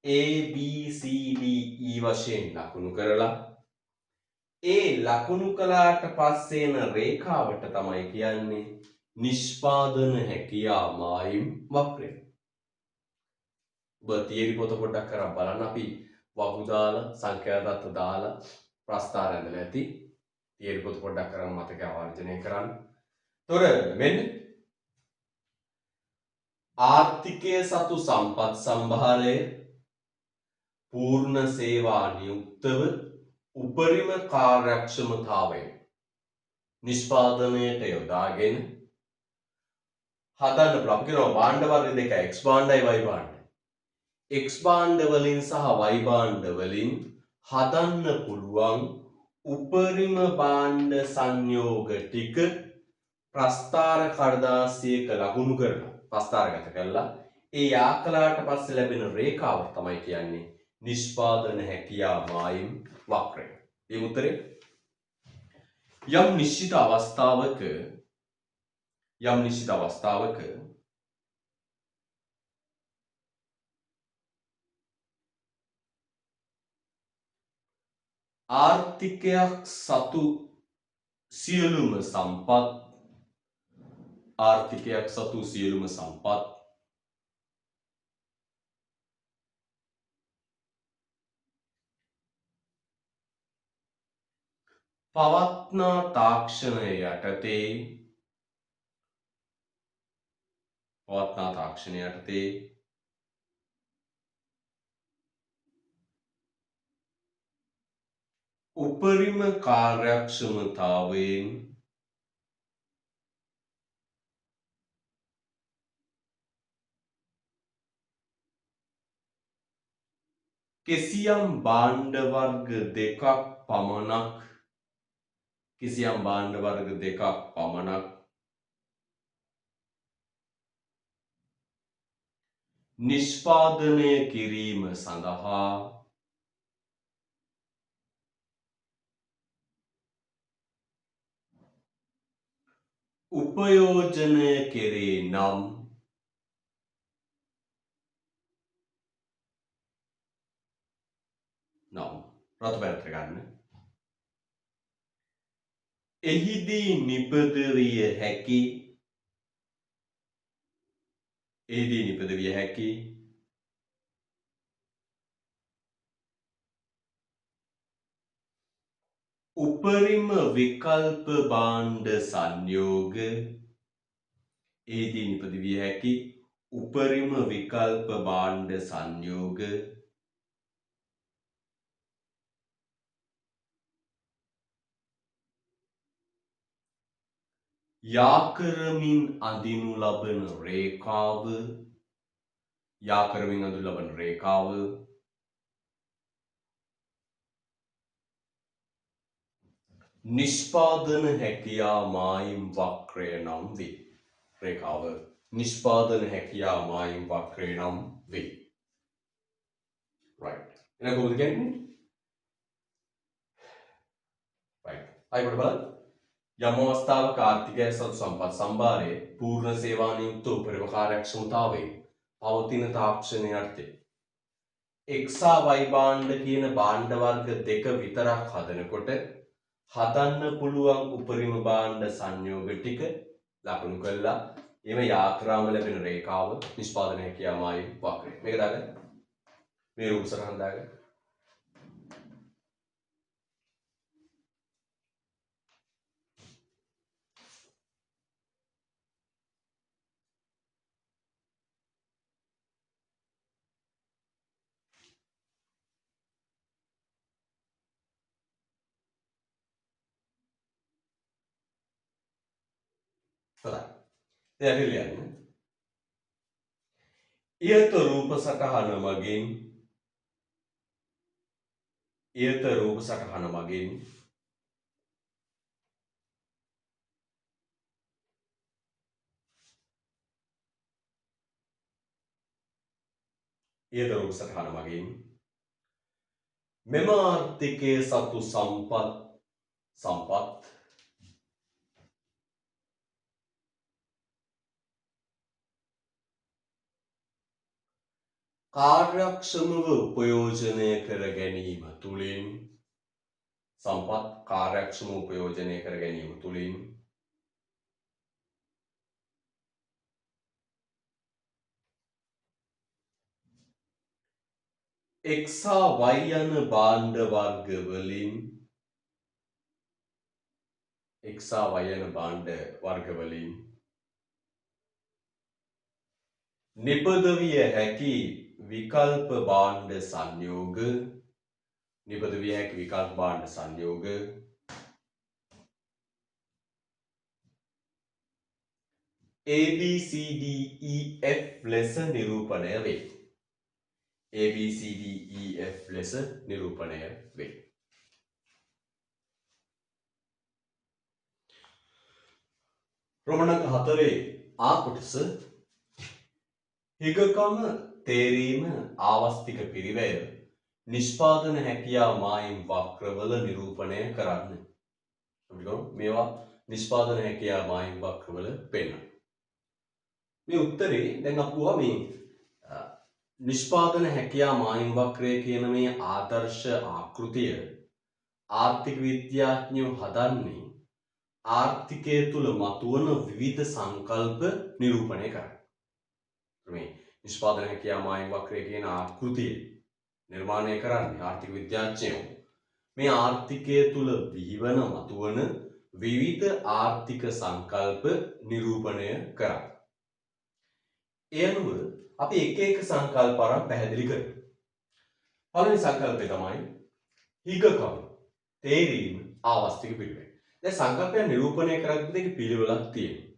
A: A B C D E වශයෙන් ලකුණු කරලා, ඒ ලකුණු කළාට පස්සේ එන රේඛාවට තමයි කියන්නේ නිෂ්පාදන හැකියා මායිම් වක්‍රය. ඔබ තියරි පොත පොඩ්ඩක් කරන් බලන්න. අපි වගු දාලා සංඛ්‍යා දත්ත දාලා ප්‍රස්තාර ඇඳලා ඇති. තියරි පොත පොඩ්ඩක් කරන් මතක ආවර්ජනය කරන්න. තොර මෙන්න ආර්ථිකය සතු සම්පත් සම්භාරය පූර්ණ සේවා නියුක්තව උපරිම කාර්යක්ෂමතාවයෙන් නිෂ්පාදනයට යොදාගෙන හදන්න පුළුවන්. අපි කියනවා භාණ්ඩ වර්ග දෙකයි, X භාණ්ඩයි Y භාණ්ඩයි. X භාණ්ඩ වලින් සහ Y භාණ්ඩ වලින් හදන්න පුළුවන් උපරිම භාණ්ඩ සංයෝග ටික ප්‍රස්තාර කඩදාසියක ලකුණු කරලා ප්‍රස්තාරගත කරලා ඒ යාකලාට පස්සේ ලැබෙන රේඛාව තමයි කියන්නේ නිෂ්පාදන හැකියා මායිම් වක්‍රය. මේ උත්තරේ යම් නිශ්චිත අවස්ථාවක ආර්ථිකයක් සතු සියලුම සම්පත් පවත්නා තාක්ෂණය යටතේ උපරිම කාර්යක්ෂමතාවයෙන් කිසියම් භාණ්ඩ වර්ග දෙකක් පමණක් නිෂ්පාදනය කිරීම සඳහා උපයෝජනය කෙරේ නම් රතු පැත්තට ගන්න. එහිදී නිපද විය හැකි උපරිම විකල්ප භාණ්ඩ සංයෝග යාකරමින් අඳිනු ලබන රේඛාව නිෂ්පාදන හැකියා මායිම් වක්‍රය නම් වේ. රේඛාව නිෂ්පාදන හැකියා මායිම් වක්‍රය නම් වේ. right. එහෙනම් කොහොමද කියන්නේ? right. අයිබඩ බලන්න. යම් අවස්ථාවක ආර්ථිකය සතු සම්පත් සම්භාරයේ පූර්ණ සේවා නියුක්ත උපරිම කාර්යක්ෂමතාවයෙන් පවතින තාක්ෂණය යටතේ X Y භාණ්ඩ කියන භාණ්ඩ වර්ග දෙක විතරක් හදනකොට හදන්න පුළුවන් උපරිම භාණ්ඩ සංයෝග ටික ලකුණු කළා. එම යාත්‍රාම ලැබෙන රේඛාව නිෂ්පාදන හැකියා මායිම් වක්‍රය. මේක දාගන්න. මේ රූප සටහන දාගන්න. හොඳයි. දැන් ලියන්න. ඉහත රූප සටහන මගින් ඉහත රූප සටහන මගින් ඉහත රූප සටහන මගින් මෙම ආර්ථිකයේ සතු සම්පත් කාර්යක්ෂමව උපයෝජනය කර ගැනීම තුළින් සම්පත් කාර්යක්ෂම උපයෝජනය කර ගැනීම තුළින් X හා Y යන භාණ්ඩ වර්ග වලින් X හා Y යන භාණ්ඩ වර්ග වලින් නිපද විය හැකි විකල්ප භාණ්ඩ සංයෝග නිපද විය හැකි විකල්ප භාණ්ඩ සංයෝග ABCDEF ලෙස නිරූපණය වේ. ABCDEF ලෙස නිරූපණය වේ. ප්‍රමණක 4 ආ කොටස හිගකම තේරීම ආවස්තික පිරිවැය නිෂ්පාදන හැකියා මායිම් වක්‍රවල නිරූපණය කරන්න. අපි ගමු මේවා නිෂ්පාදන හැකියා මායිම් වක්‍රවල පෙන්නන. මේ උත්තරේ දැන් අපුවා මේ නිෂ්පාදන හැකියා මායිම් වක්‍රය කියන මේ ආදර්ශ ආකෘතිය ආර්ථික විද්‍යාඥයෝ හදන්නේ ආර්ථිකය තුල මතුවන විවිධ සංකල්ප නිරූපණය කරන්න. මේ නිෂ්පාදන හැකියා මායිම් වක්‍රය කියන ආකෘතිය නිර්මාණය කරන්නේ ආර්ථික විද්‍යාඥයෝ මේ ආර්ථිකය තුල විහිවන මතුවන විවිධ ආර්ථික සංකල්ප නිරූපණය කරන්න. ඒ අනුව අපි එක එක සංකල්ප අරන් පැහැදිලි කරමු. පළවෙනි සංකල්පය තමයි හිගකම තේරීම ආවස්තික පිළිවෙල. දැන් සංකල්පය නිරූපණය කරද්දී දෙක පිළිවෙලක් තියෙනවා.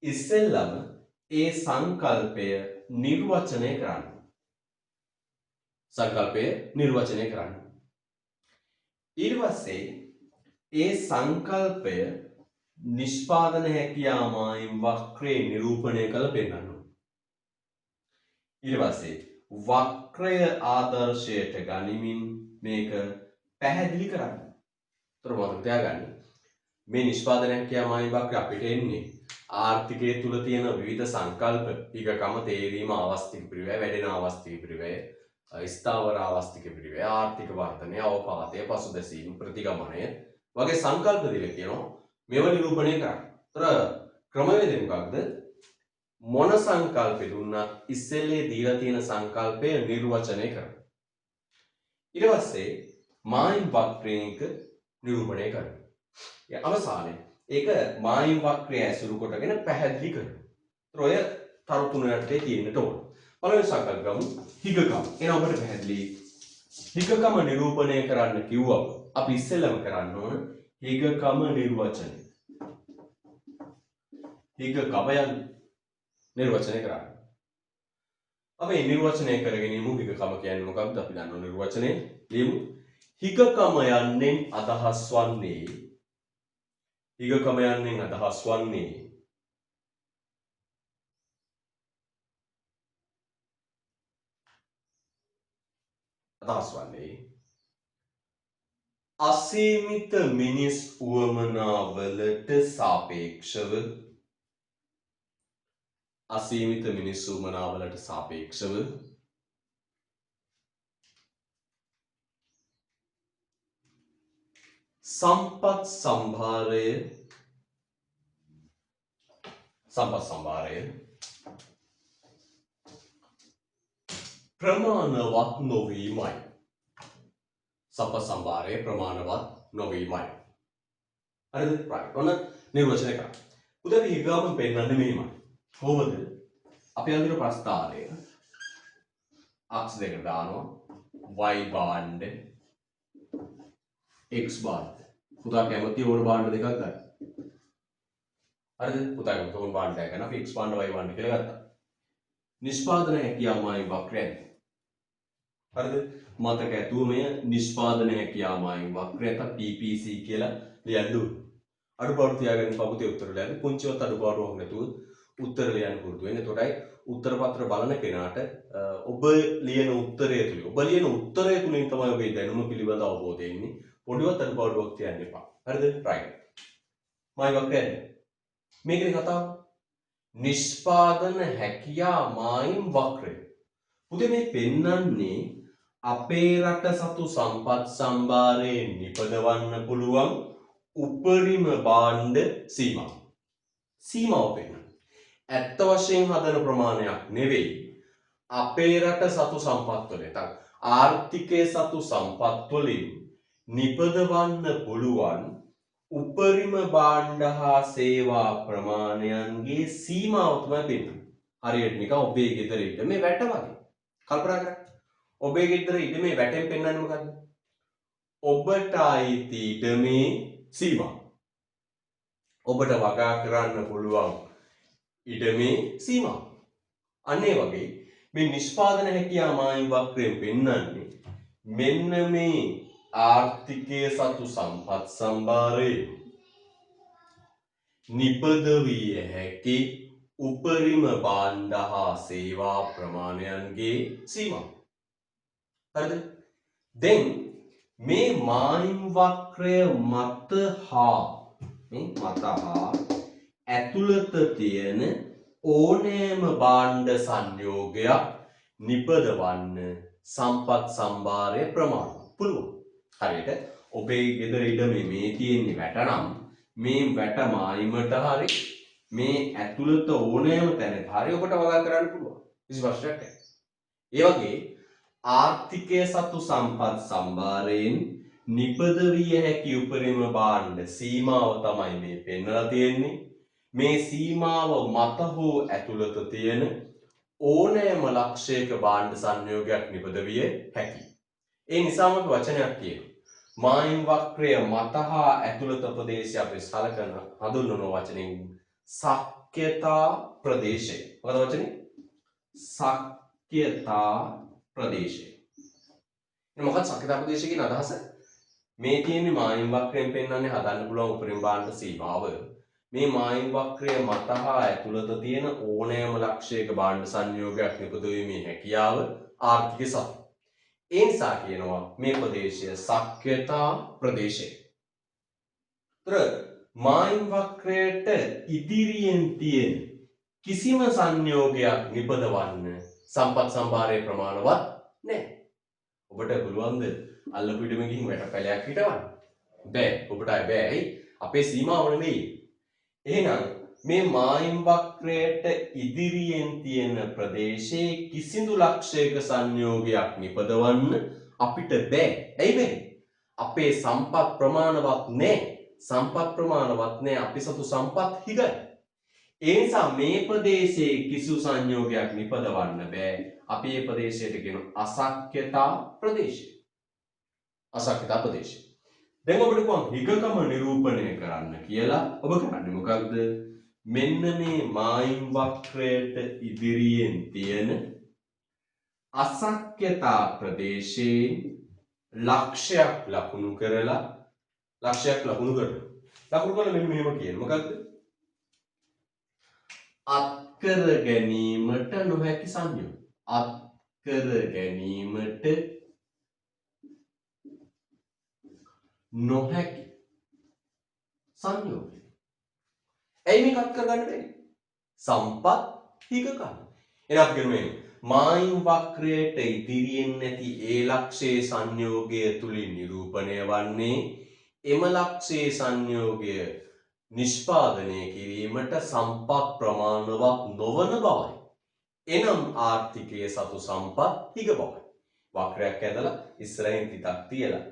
A: ඉස්සෙල්ලම ඒ සංකල්පය නිර්වචනය කරන්න. සංකල්පය නිර්වචනය කරන්න. ඊට පස්සේ ඒ සංකල්පය නිෂ්පාදන හැකියා මායිම් වක්‍රේ නිරූපණය කළ පෙන්නන්න. ඊට පස්සේ වක්‍රය ආදර්ශයට ගනිමින් මේක පැහැදිලි කරන්න. උතර මතක තියාගන්න. මේ නිෂ්පාදන හැකියා මායිම් වක්‍රය අපිට එන්නේ ආර්ථිකයේ තුල තියෙන විවිධ සංකල්ප ටිකකම තේරීම ආවස්තික පිරිවැය වැඩෙන ආවස්තික පිරිවැය ස්ථාවර ආවස්තික පිරිවැය ආර්ථික වර්ධනය අවපාතය පසුබැසීම ප්‍රතිගමනය වගේ සංකල්ප දීලා කියනවා මේව නිරූපණය කරන්න. උතර ක්‍රමවේදය මොකක්ද? මොන සංකල්පෙ දුන්නත් ඉස්සෙල්ලේ දීලා තියෙන සංකල්පය නිර්වචනය කරන්න. ඊට පස්සේ මායිම් වක්‍රයක නිරූපණය කරන්න. අවසානයේ ඒක මායිම් වක්‍රය ඇසුරු කොටගෙන පැහැදිලි කරනවා. ඔය තරු තුන යටතේ තියෙන්නට ඕන. පළවෙනි සංකල්ප ගමු හිගකම. එන ඔබට පැහැදිලි හිගකම නිරූපණය කරන්න කිව්වම අපි ඉස්සෙල්ලම කරන්න ඕන හිගකම නිර්වචනය. හිගකමයන් නිර්වචනය කරන්න. අපි නිර්වචනය කරගෙන යමු හිගකම කියන්නේ මොකක්ද? අපි දන්නවා නිර්වචනය. ලියමු. හිගකම යන්නේ අදහස් වන්නේ හිගකම යන්නේ අදහස් වන්නේ අසීමිත මිනිස් උවමනාවලට සාපේක්ෂව අසීමිත මිනිස් උවමනාවලට සාපේක්ෂව සම්පත් සම්භාරය ප්‍රමාණවත් නොවීමයි. සම්පත් සම්භාරය ප්‍රමාණවත් නොවීමයි. හරිද? right. ඔන්න නිර්වචනය කරා. උදේ හිගාම පෙන්නන්නේ මෙහෙමයි. කොහොමද? අපි අඳුර ප්‍රස්ථාරය අක්ෂ දෙක දානවා. y භාණ්ඩ x භාණ්ඩ. පුතා කැමති ඕන භාණ්ඩ දෙකක් ගන්න. හරිද? පුතාගේ තෝන් භාණ්ඩය ගන්න අපි x භාණ්ඩ y භාණ්ඩ කියලා ගත්තා. නිෂ්පාදන හැකියාව මායිම් වක්‍රයයි. හරිද? මතක ඇතුව මෙය නිෂ්පාදන හැකියාව මායිම් වක්‍රයට PPC කියලා ලියන්න ඕනේ. අඩුපාඩු තියාගෙන පපුතේ උත්තර ලියන්න. පුංචිවත් අඩුපාඩුවක් නැතුව උත්තර ලියන්න පුරුදු වෙන්න. එතකොටයි උත්තර පත්‍ර බලන කෙනාට ඔබ ලියන උත්තරය තුලින් තමයි ඔබේ දැනුම පිළිබඳ අවබෝධය එන්නේ. පොඩිවත් අඩුපාඩුවක් තියන්න එපා. හරිද? රයිට්. මායිම් වක්‍රය මේකේ කතාව නිෂ්පාදන හැකියා මායිම් වක්‍රය. පුතේ මේ පෙන්වන්නේ අපේ රට සතු සම්පත් සම්භාරයෙන් නිපදවන්න පුළුවන් උපරිම භාණ්ඩ සීමාව. සීමාව පෙන්වන්නේ. ඇත්ත වශයෙන් හදන ප්‍රමාණයක් නෙවෙයි. අපේ රට සතු සම්පත් වල නැත්නම් ආර්ථිකයේ සතු සම්පත් වලින් නිපදවන්න පුළුවන් උපරිම භාණ්ඩ හා සේවා ප්‍රමාණයන්ගේ සීමාව තමයි පෙන්වන්නේ. හරියට නිකන් ඔබේ ගෙදර ඉඳ මේ වැට වගේ. කල්පනා කරන්න. ඔබේ ගෙදර ඉඳ මේ වැටෙන් පෙන්වන්නේ මොකද්ද? ඔබට අයිති ඉඩමේ සීමාව. ඔබට වගා කරන්න පුළුවන් ඉඩමේ සීමාව. අන්න ඒ වගේ මේ නිෂ්පාදන හැකියා මායිම් වක්‍රයෙන් පෙන්වන්නේ මෙන්න මේ ආර්ථිකයේ සතු සම්පත් සම්භාරයේ නිපදවිය හැකි උපරිම භාණ්ඩ හා සේවා ප්‍රමාණයන්ගේ සීමාව. හරිද? දැන් මේ මායිම් වක්‍රය මත හා ඇතුළත තියෙන ඕනෑම භාණ්ඩ සංයෝගයක් නිපදවන්න සම්පත් සම්භාරය ප්‍රමාණය පුළුවන්. හරියට ඔබේ ගෙදර ඉඩමේ මේ තියෙන්නේ වැට නම් මේ වැට මායිමට හරි මේ ඇතුළත ඕනෑම තැනක හරි ඔබට වගා කරන්න පුළුවන්. කිසි ප්‍රශ්නයක් නැහැ. ඒ වගේ ආර්ථිකයේ සතු සම්පත් සම්භාරයෙන් නිපදවිය හැකි උපරිම භාණ්ඩ සීමාව තමයි මේ පෙන්වලා තියෙන්නේ. මේ සීමාව මත හෝ ඇතුළත තියෙන ඕනෑම ලක්ෂයක භාණ්ඩ සංයෝගයක් නිපදවිය හැකියි. ඒ නිසාම අපි වචනයක් කියනවා. මායිම් වක්‍රය මත හා ඇතුළත ප්‍රදේශය අපි සලකන හඳුන්වන වචනෙන් ශක්්‍යතා ප්‍රදේශය. මොකද වචනේ? ශක්්‍යතා ප්‍රදේශය. මොකක්ද ශක්්‍යතා ප්‍රදේශය කියන අදහස? මේ තියෙන්නේ මායිම් වක්‍රයෙන් පෙන්වන්නේ හදන්න පුළුවන් උපරිම භාණ්ඩ සීමාව. මේ මායිම් වක්‍රය මත හා ඇතුළත තියෙන ඕනෑම ලක්ෂයක භාණ්ඩ සංයෝගයක් නිපදවීමේ හැකියාව ආර්ථික සතු. ඒ නිසා කියනවා මේ ප්‍රදේශය ශක්්‍යතා ප්‍රදේශය. මායිම් වක්‍රයට ඉදිරියෙන් තියෙන කිසිම සංයෝගයක් නිපදවන්න සම්පත් සම්භාරයේ ප්‍රමාණවත් නැහැ. ඔබට පුළුවන්ද අල්ලපු ඉඩම ගිහින් වැට පැලයක් හිටවන්න? බෑ. ඔබට බෑ. අපේ සීමාව නෙවෙයි. එහෙනම් මේ මායිම් වක්‍රයට ඉදිරියෙන් තියෙන ප්‍රදේශයේ කිසිදු ලක්ෂයක සංයෝගයක් නිපදවන්න අපිට බෑ. ඇයි බෑ? අපේ සම්පත් ප්‍රමාණවත් නැහැ. සම්පත් ප්‍රමාණවත් නැහැ. අපි සතු සම්පත් හිගයි. ඒ නිසා මේ ප්‍රදේශයේ කිසිදු සංයෝගයක් නිපදවන්න බෑ. අපි මේ ප්‍රදේශයට කියන අශක්්‍යතා ප්‍රදේශය. අශක්්‍යතා ප්‍රදේශය. දැන් ඔබට කොහොම හිගකම නිරූපණය කරන්න කියලා ඔබ කරන්නේ මොකක්ද? මෙන්න මේ මායිම් වක්‍රයට ඉදිරියෙන් තියෙන අශක්්‍යතා ප්‍රදේශයේ ලක්ෂයක් ලකුණු කරලා ලකුණු කරලා මෙන්න මෙහෙම කියන මොකක්ද? අත්කර ගැනීමට නොහැකි සංයෝග. අත්කර ගැනීමට නොහැකි සංයෝගය. ඇයි මේක අත් කරගන්න බැරි? සම්පත් හිගකම. එහෙනම් අපි කියමු මායිම් වක්‍රයට ඉදිරියෙන් නැති ඒ ලක්ෂයේ සංයෝගය තුලින් නිරූපණය වන්නේ එම ලක්ෂයේ සංයෝගය නිෂ්පාදනය කිරීමට සම්පත් ප්‍රමාණවත් නොවන බවයි. එනම් ආර්ථිකයේ සතු සම්පත් හිග බවයි. වක්‍රයක් ඇදලා ඉස්සරහින් තිතක් තියලා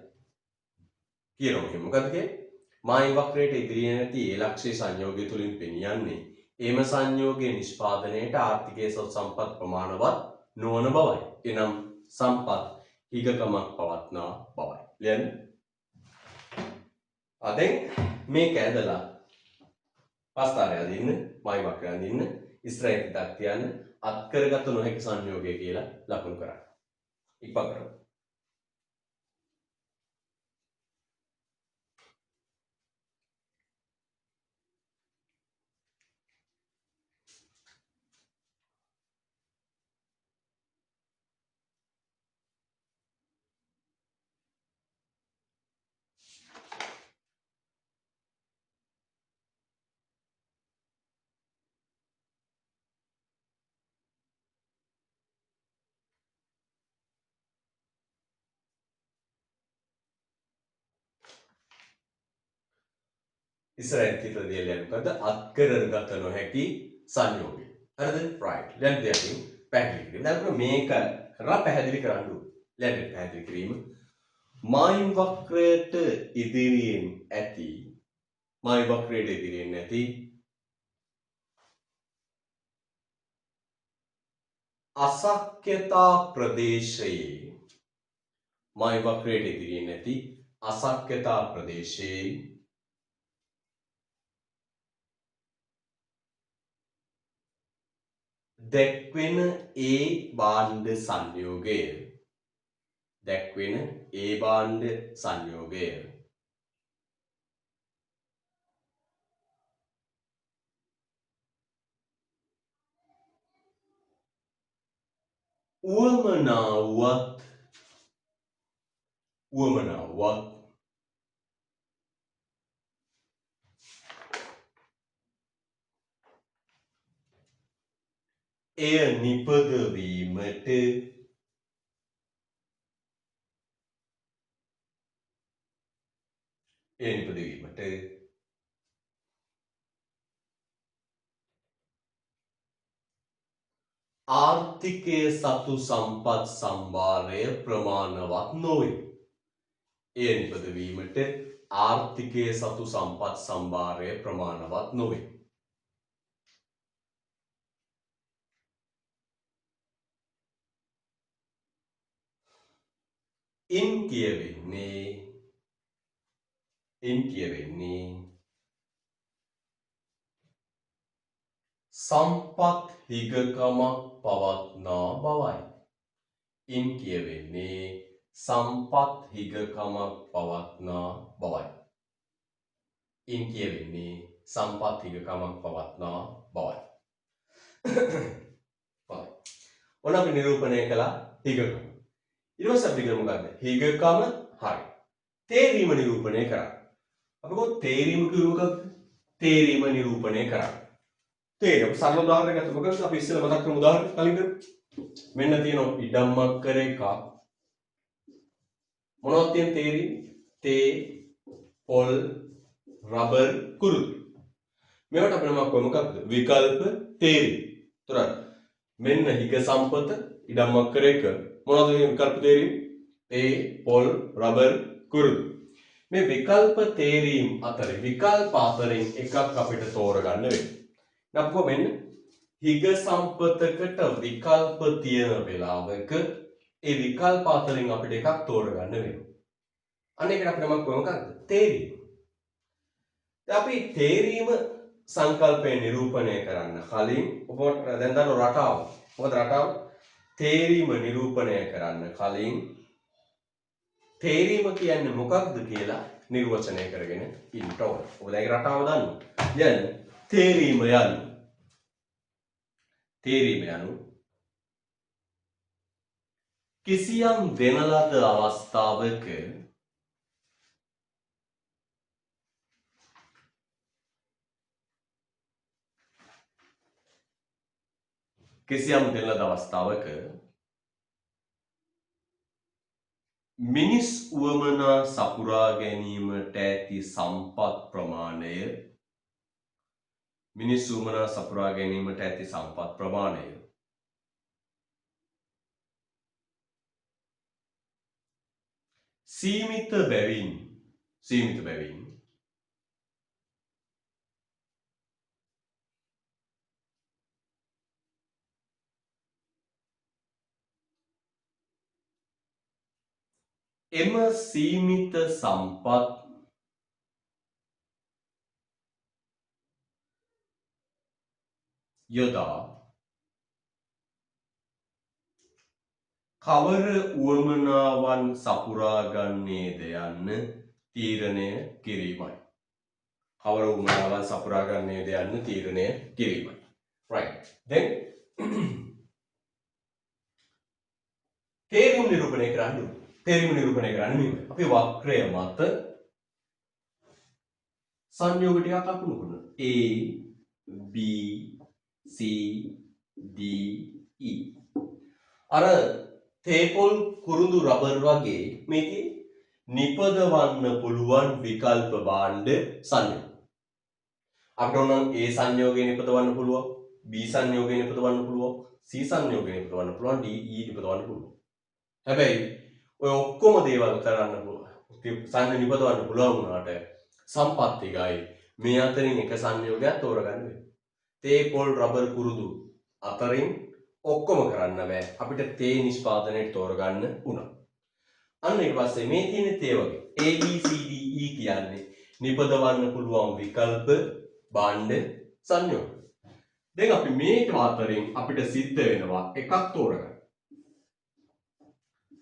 A: කියනවා. මොකද කියන්නේ? මායිම් වක්‍රයට ඉදිරියෙන් නැති ඒ ලක්ෂයේ සංයෝගය තුලින් පෙනියන්නේ එම සංයෝගයේ නිෂ්පාදනයේට ආර්ථිකයේ සතු සම්පත් ප්‍රමාණවත් නොවන බවයි. එනම් සම්පත් හිගකමක් පවත්නා බවයි. ලියන්න. දැන් මේක ඇදලා හස්තාරය අදින්න, මයි වක්‍රය අදින්න, ඉස්සරහින් තිතක් තියන්න, අත් කරගත නොහැකි සංයෝගය කියලා ලකුණු කරන්න. ඉක්පා කරමු. ඉස්සරහින් තිත දියලා මොකද අත් කරගත නොහැකි සංයෝගය. හරිද? right. දැන් දෙයකින් පැහැදිලි කිරීම. දැන් අපිට මේක කරලා පැහැදිලි කරන්න ඕනේ. දැන් පැහැදිලි කිරීම මායිම් වක්‍රයට ඉදිරියෙන් ඇති මායිම් වක්‍රයට ඉදිරියෙන් ඇති අසක්්‍යතා ප්‍රදේශයේ මායිම් වක්‍රයට ඉදිරියෙන් ඇති අසක්්‍යතා ප්‍රදේශයේ දැක්වෙන ඒ භාණ්ඩ සංයෝගය දැක්වෙන ඒ භාණ්ඩ සංයෝගය උවමනාවුවත් එය නිපදවීමට ආර්ථිකය සතු සම්පත් සම්භාරය ප්‍රමාණවත් නොවේ. එය නිපදවීමට ආර්ථිකය සතු සම්පත් සම්භාරය ප්‍රමාණවත් නොවේ. ඉන් කියවෙන්නේ සම්පත් හිගකමක් පවත්නා බවයි. ඉන් කියවෙන්නේ සම්පත් හිගකමක් පවත්නා බවයි. ඉන් කියවෙන්නේ සම්පත් හිගකමක් පවත්නා බවයි. ඔන්න අපි නිරූපණය කළා හිගකම. ඊට පස්සේ අපි කරමු මොකද්ද? හිගකම හරි. තේරීම නිරූපණය කරා. අපි කොහොමද තේරීම කිව්ව මොකක්ද? තේරීම නිරූපණය කරා. තේරෙයි. සරල උදාහරණයක් ගත්තා. මොකද අපි ඉස්සෙල්ලා මතක් කරමු උදාහරණ කලින් කරමු. මෙන්න තියෙනවා ඉඩම්මක් කර එකක්. මොනවද තියෙන තේරීම? තේ, පොල්, රබර්, කුරුදු. මේවට අපි නමක් කොහොමද? විකල්ප තේරීම. උතරයි. මෙන්න හිග සම්පත ඉඩම්මක් කර එක. මොනවද මේ විකල්ප තේරීම? තේ, පොල්, රබර්, කුරුදු. මේ විකල්ප තේරීම අතර විකල්ප අතරින් එකක් අපිට තෝරගන්න වෙනවා. නප්පුව මෙන්න හිග සම්පතකට විකල්ප තියෙන වෙලාවක ඒ විකල්ප අතරින් අපිට එකක් තෝරගන්න වෙනවා. අන්න ඒකට අපිට නමක් කොහොමද? තේරීම. දැන් අපි තේරීම සංකල්පය නිරූපණය කරන්න කලින් ඔබට දැන් දන්න රටාව. මොකද රටාව? තේරීම නිරූපණය කරන්න කලින් තේරීම කියන්නේ මොකක්ද කියලා නිර්වචනය කරගෙන ඉන්න ඕන. ඔබ දැන් රටාව දන්නවා. දැන් තේරීම යනු කිසියම් දෙන ලද අවස්ථාවක මිනිස් උවමනා සපුරා ගැනීමට ඇති සම්පත් ප්‍රමාණය සීමිත බැවින් එම සීමිත සම්පත් යොදා කවර උවමනාවන් සපුරා ගන්නේද යන්න තීරණය කිරීමයි. කවර උවමනාවන් සපුරා ගන්නේද යන්න තීරණය කිරීමයි. Right. Then තේරුම් නිරූපණය කරන්න ඕනේ. තේරුම් නිරූපණය කරන්න මෙහෙමයි. අපි වක්‍රය මත සංයෝග ටිකක් අකුණු කරනවා. A B C D E. අර තේපොල් කුරුඳු රබර් වගේ මේකේ නිපදවන්න පුළුවන් විකල්ප භාණ්ඩ සංයෝග. අපිට උනම් A සංයෝගය නිපදවන්න පුළුවන්, B සංයෝගය නිපදවන්න පුළුවන්, C සංයෝගය නිපදවන්න පුළුවන්, D E නිපදවන්න පුළුවන්. හැබැයි ඔය ඔක්කොම දේවල් කරන්න පුළුවන්. සංයෝග නිපදවන්න පුළුවන් වුණාට සම්පත්තිකයි මේ අතරින් එක සංයෝගයක් තෝරගන්න වෙනවා. තේපොල් රබර් කුරුඳු අතරින් ඔක්කොම කරන්න බෑ. අපිට තේ නිෂ්පාදනයේ තෝරගන්න උනා. අන්න ඊට පස්සේ මේ තියෙන තේ වගේ A B C D E කියන්නේ නිපදවන්න පුළුවන් විකල්ප භාණ්ඩ සංයෝග. දැන් අපි මේක අතරින් අපිට සිද්ධ වෙනවා එකක් තෝරගන්න.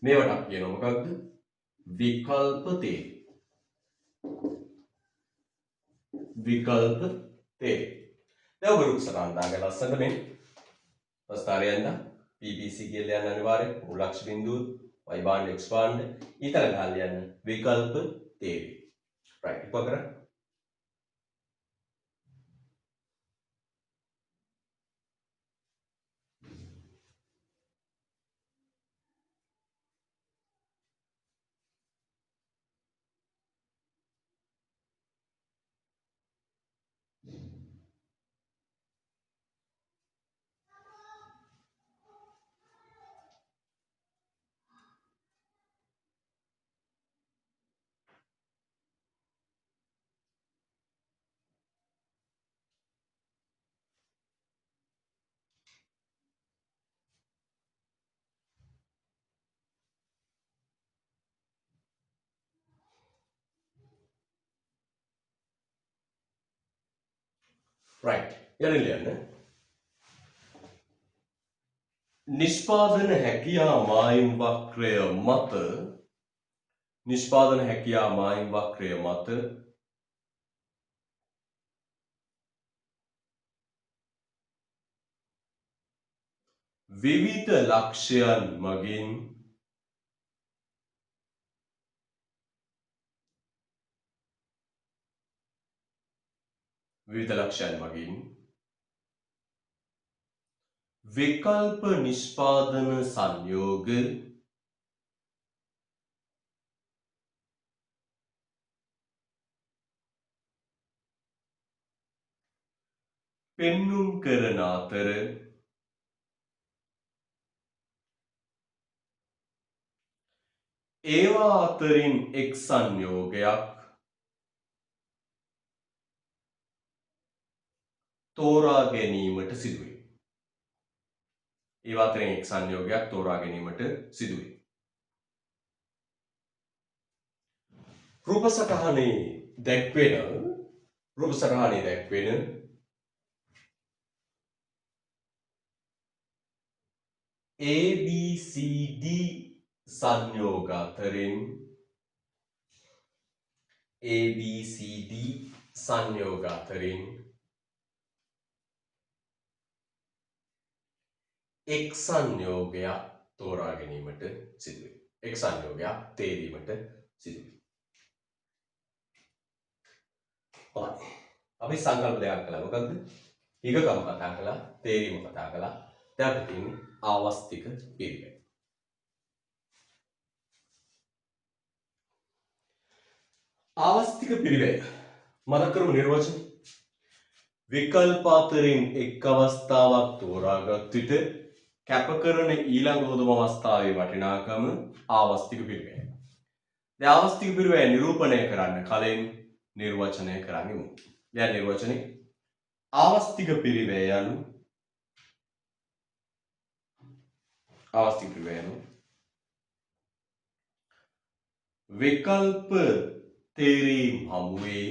A: මේවට කියනවා මොකක්ද? විකල්ප තේ. විකල්ප තේ. දැන් ඔබ රුක්සටහන් දාගන්න ලස්සනට මේ ප්‍රස්ථාරයෙන්ද PPC කියලා යන අනිවාර්ය මුලක්ෂ බිඳුව y භාණ්ඩ x භාණ්ඩ ඊතල ගහලා යන විකල්ප තේ. right ඉප කරා. right යන්න නිෂ්පාදන හැකියා මායිම් වක්‍රය මත නිෂ්පාදන හැකියා මායිම් වක්‍රය මත විවිධ ලක්ෂයන් මගින් විකල්ප නිෂ්පාදන සංයෝග පෙන්눔 කරන අතර ඒවා අතරින් එක් සංයෝගයක් තෝරා ගැනීමට සිදුවේ. ඒවා අතරින් එක් සංයෝගයක් තෝරා ගැනීමට සිදුවේ. රූපසටහනේ දැක්වෙන ABCD සංයෝග අතරින් එක් සංයෝගයක් තෝරා ගැනීමට සිදුවේ. එක් සංයෝගයක් තේරීමට සිදුවේ. හොඳයි. අපි සංකල්ප දෙකක් කළා. මොකද්ද? ඊගකම කතා කළා, තේරීම කතා කළා. දැන් අපි තියෙන්නේ ආවස්තික පිරිවෙන්. ආවස්තික පිරිවෙන් මතක කරමු නිර්වචන. විකල්ප අතරින් එක් අවස්ථාවක් තෝරාගත් විට කැප කරන ඊළඟ හොඳම අවස්ථාවේ වටිනාකම ආවස්තික පිරිවෙන්. දැන් ආවස්තික පිරිවෙන් නිරූපණය කරන්න කලින් නිර්වචනය කරගනිමු. දැන් නිර්වචනේ ආවස්තික පිරිවෙන් යනු විකල්ප තේරීම් හමුවේ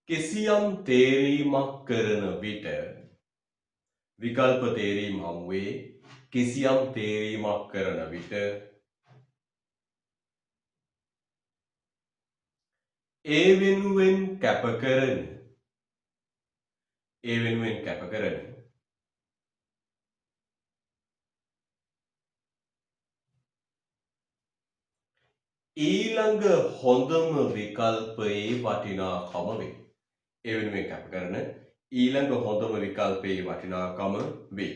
A: කිසියම් තේරීමක් කරන විට විකල්ප තේරීම හමුවේ කිසියම් තේරීමක් කරන විට ඒ වෙනුවෙන් කැප කරන ඊළඟ හොඳම විකල්පයේ වටිනාකම වේ. ඒ වෙනුවෙන් කැප කරන ඊළඟ හොඳම විකල්පයේ වටිනාකම වේ.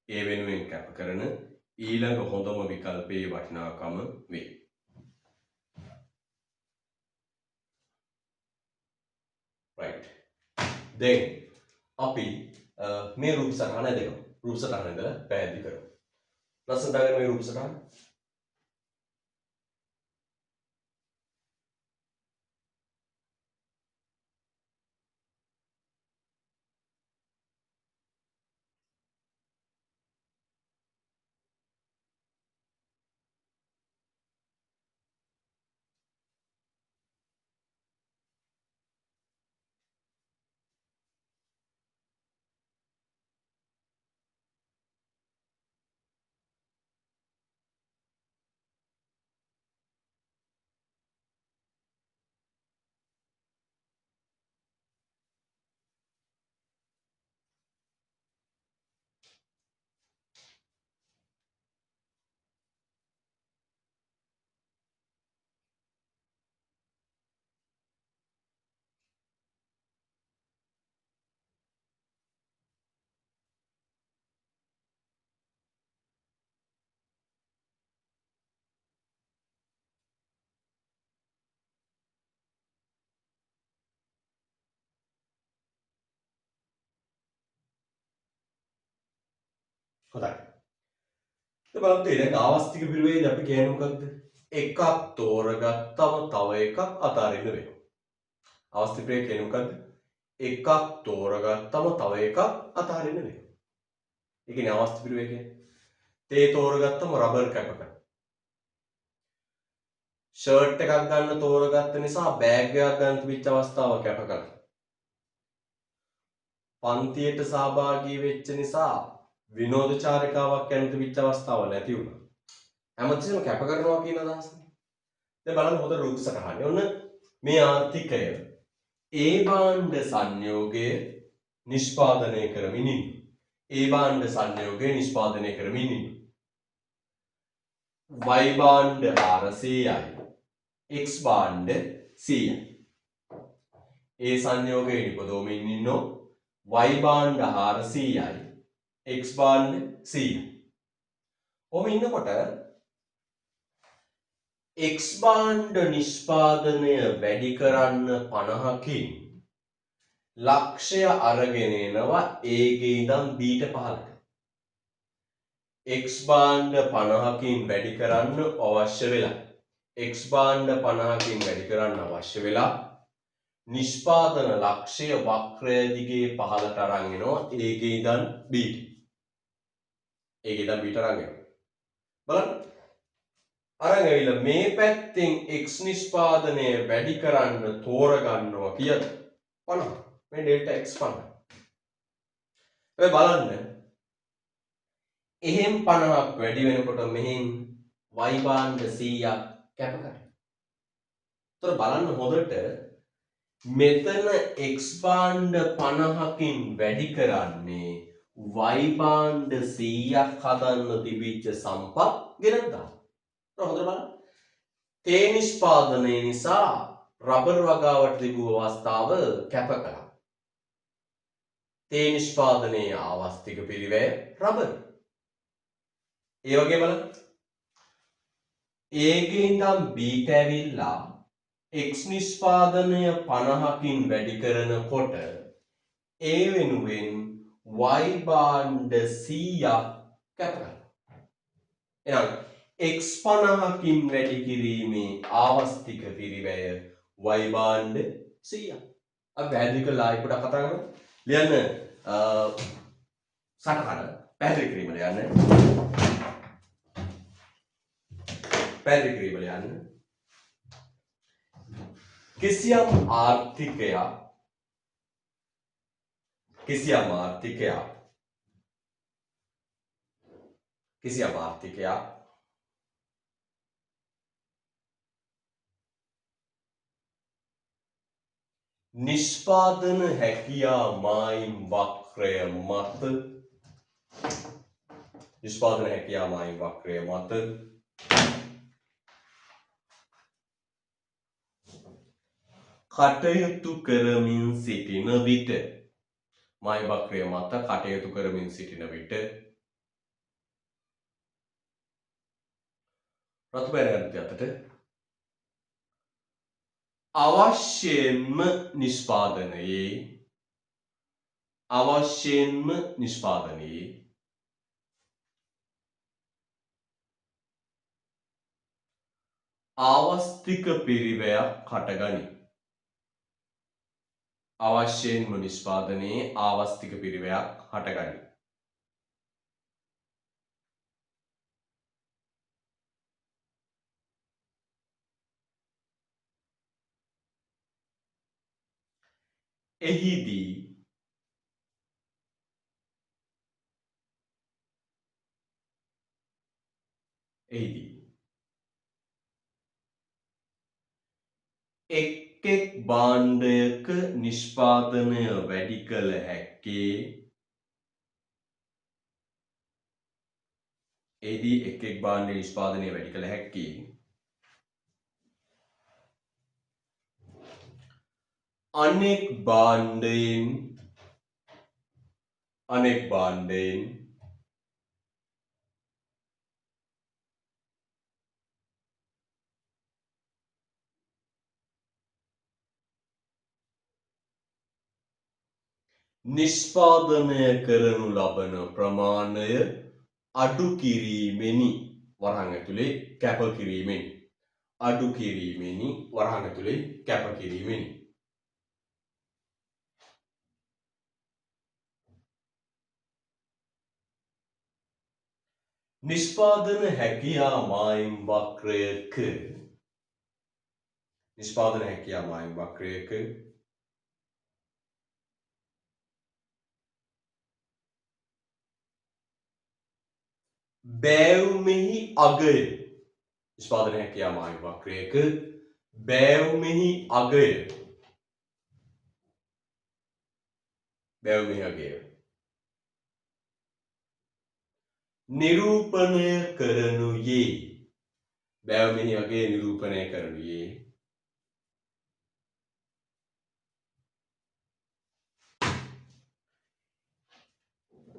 A: ඒ වෙනුවෙන් කැප කරන ඊළඟ හොඳම විකල්පයේ වටිනාකම වේ. right. දැන් අපි මේ රූප සටහන දෙකම රූප සටහන ඉදලා පැහැදිලි කරමු. ලස්සනට අරගෙන මේ රූප සටහන හොඳයි. දැන් බලන්න ඊළඟ ආවස්තික පිළිවෙලදී අපි කියන්නේ මොකක්ද? එකක් තෝරගත්තම තව එකක් අතාරින්න වෙනවා. ආවස්තික පිළිවෙල කියන්නේ මොකක්ද? එකක් තෝරගත්තම තව එකක් අතාරින්න වෙනවා. ඒ කියන්නේ ආවස්තික පිළිවෙල කියන්නේ තේ තෝරගත්තම රබර් කැප කරනවා. ෂර්ට් එකක් ගන්න තෝරගත්ත නිසා බෑග් එකක් ගන්න තිබිච්ච අවස්ථාව කැප කරනවා. පන්තියට සහභාගී වෙච්ච නිසා විනෝද චාරිකාවක් යන්න තිබිච්ච අවස්ථාව නැති වුණා. හැමතිස්සෙම කැප කරනවා කියන අදහසනේ. දැන් බලන්න හොඳ රූප සටහනේ. ඔන්න මේ ආර්ථිකය ඒ භාණ්ඩ සංයෝගය නිෂ්පාදනය කරමින් ඉන්නේ. ඒ භාණ්ඩ සංයෝගය නිෂ්පාදනය කරමින් ඉන්නේ. y භාණ්ඩ 400යි x භාණ්ඩ 100යි. ඒ සංයෝගය නිපදවමින් ඉන්නෝ y භාණ්ඩ 400යි x භාණ්ඩ 100යි. ඔහොම ඉන්නකොට x භාණ්ඩ නිෂ්පාදනය වැඩි කරන්න 50කින් ලක්ෂය අරගෙන එනවා A ගේ ඉඳන් B ට පහළට. x භාණ්ඩ 50කින් වැඩි කරන්න අවශ්‍ය වෙලා x භාණ්ඩ 50කින් වැඩි කරන්න අවශ්‍ය වෙලා නිෂ්පාදන ලක්ෂය වක්‍රය දිගේ පහළට අරන් එනවා A ගේ ඉඳන් B ට. A ගේ ඉඳන් B ට අරන් එනවා. බලන්න අරන් ඇවිල්ලා මේ පැත්තෙන් x නිෂ්පාදනය වැඩි කරන්න තෝරගන්නවා කියද 50. මේ ඩෙල්ටා x 50. ඒ බලන්න එහෙන් 50ක් වැඩි වෙනකොට මෙහෙන් y භාණ්ඩ 100ක් කැප කරනවා. ඒතර බලන්න හොඳට මෙතන x භාණ්ඩ 50කින් වැඩි කරන්නේ y භාණ්ඩ 100ක් හදන්න තිබිච්ච සම්පත් ගෙනත් දානවා. හොඳට බලන්න. තේ නිෂ්පාදනය නිසා රබර් වගාවට තිබූ අවස්ථාව කැප කළා. තේ නිෂ්පාදනයේ ආවස්තික පිළිවෙල රබර්. ඒ වගේ බලන්න. A ගේ ඉඳන් B ට ඇවිල්ලා x නිෂ්පාදනය 50කින් වැඩි කරනකොට A වෙනුවෙන් y භාණ්ඩ 100ක් කැප කරනවා. එහෙනම් x 50කින් වැඩි කිරීමේ ආවස්තික පිරිවැය y භාණ්ඩ 100ක්. අපි පැහැදිලි කළා ආයි පොඩක් කතා කරමු. ලියන්න සටහන පැහැදිලි කිරීම ලියන්න. පැහැදිලි කිරීම ලියන්න. කිසියම් ආර්ථිකයක් කිසියම් ආර්ථිකයක් කිසියම් ආර්ථිකයක් නිෂ්පාදන හැකියා මායිම් වක්‍රය මත නිෂ්පාදන හැකියා මායිම් වක්‍රය මත කටයුතු කරමින් සිටින විට මායිම් වක්‍රය මත කටයුතු කරමින් සිටින විට රතු බැරගන්න අතට අවශ්‍යයෙන්ම නිෂ්පාදනයේ ආවස්තික පිරිවැයක් හටගනී. අවශ්‍යයෙන්ම නිෂ්පාදනයේ ආවස්තික පිරිවැයක් හටගනී. එහිදී එක් භාණ්ඩයක නිෂ්පාදනය වැඩි කළ හැක්කේ අනෙක් භාණ්ඩයෙන් නිෂ්පාදනය කරනු ලබන ප්‍රමාණය අඩු කිරීමෙනි. වරහන් ඇතුලේ කැපකිරීමෙනි. නිෂ්පාදන හැකියා මායිම් වක්‍රයක බෑවුමෙහි අගය නිරූපණය කරනුයේ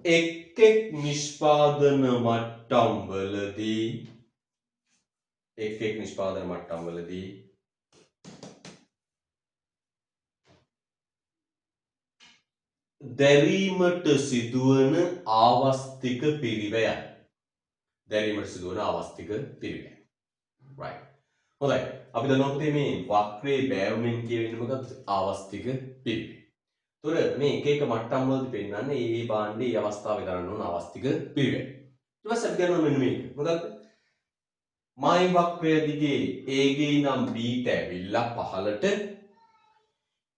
A: එක් නිෂ්පාදන මට්ටම්වලදී දැරීමට සිදුවන ආවස්තික පිරිවැයයි. right. හොඳයි. අපි දන්නවා පුතේ මේ වක්‍රයේ බෑවුමෙන් කියවෙන්නේ මොකක්ද? ආවස්තික පිරිවැය. තොර මේ එක මට්ටම් වලදී පෙන්නන්නේ මේ භාණ්ඩයේ අවස්ථාවේ දරන්න ඕන ආවස්තික පිරිවැය. ඊට පස්සේ අපි ගන්නවා මෙන්න මේක. මොකක්ද? මායිම් වක්‍රය දිගේ A ගේ නම් B ට ඇවිල්ලා පහළට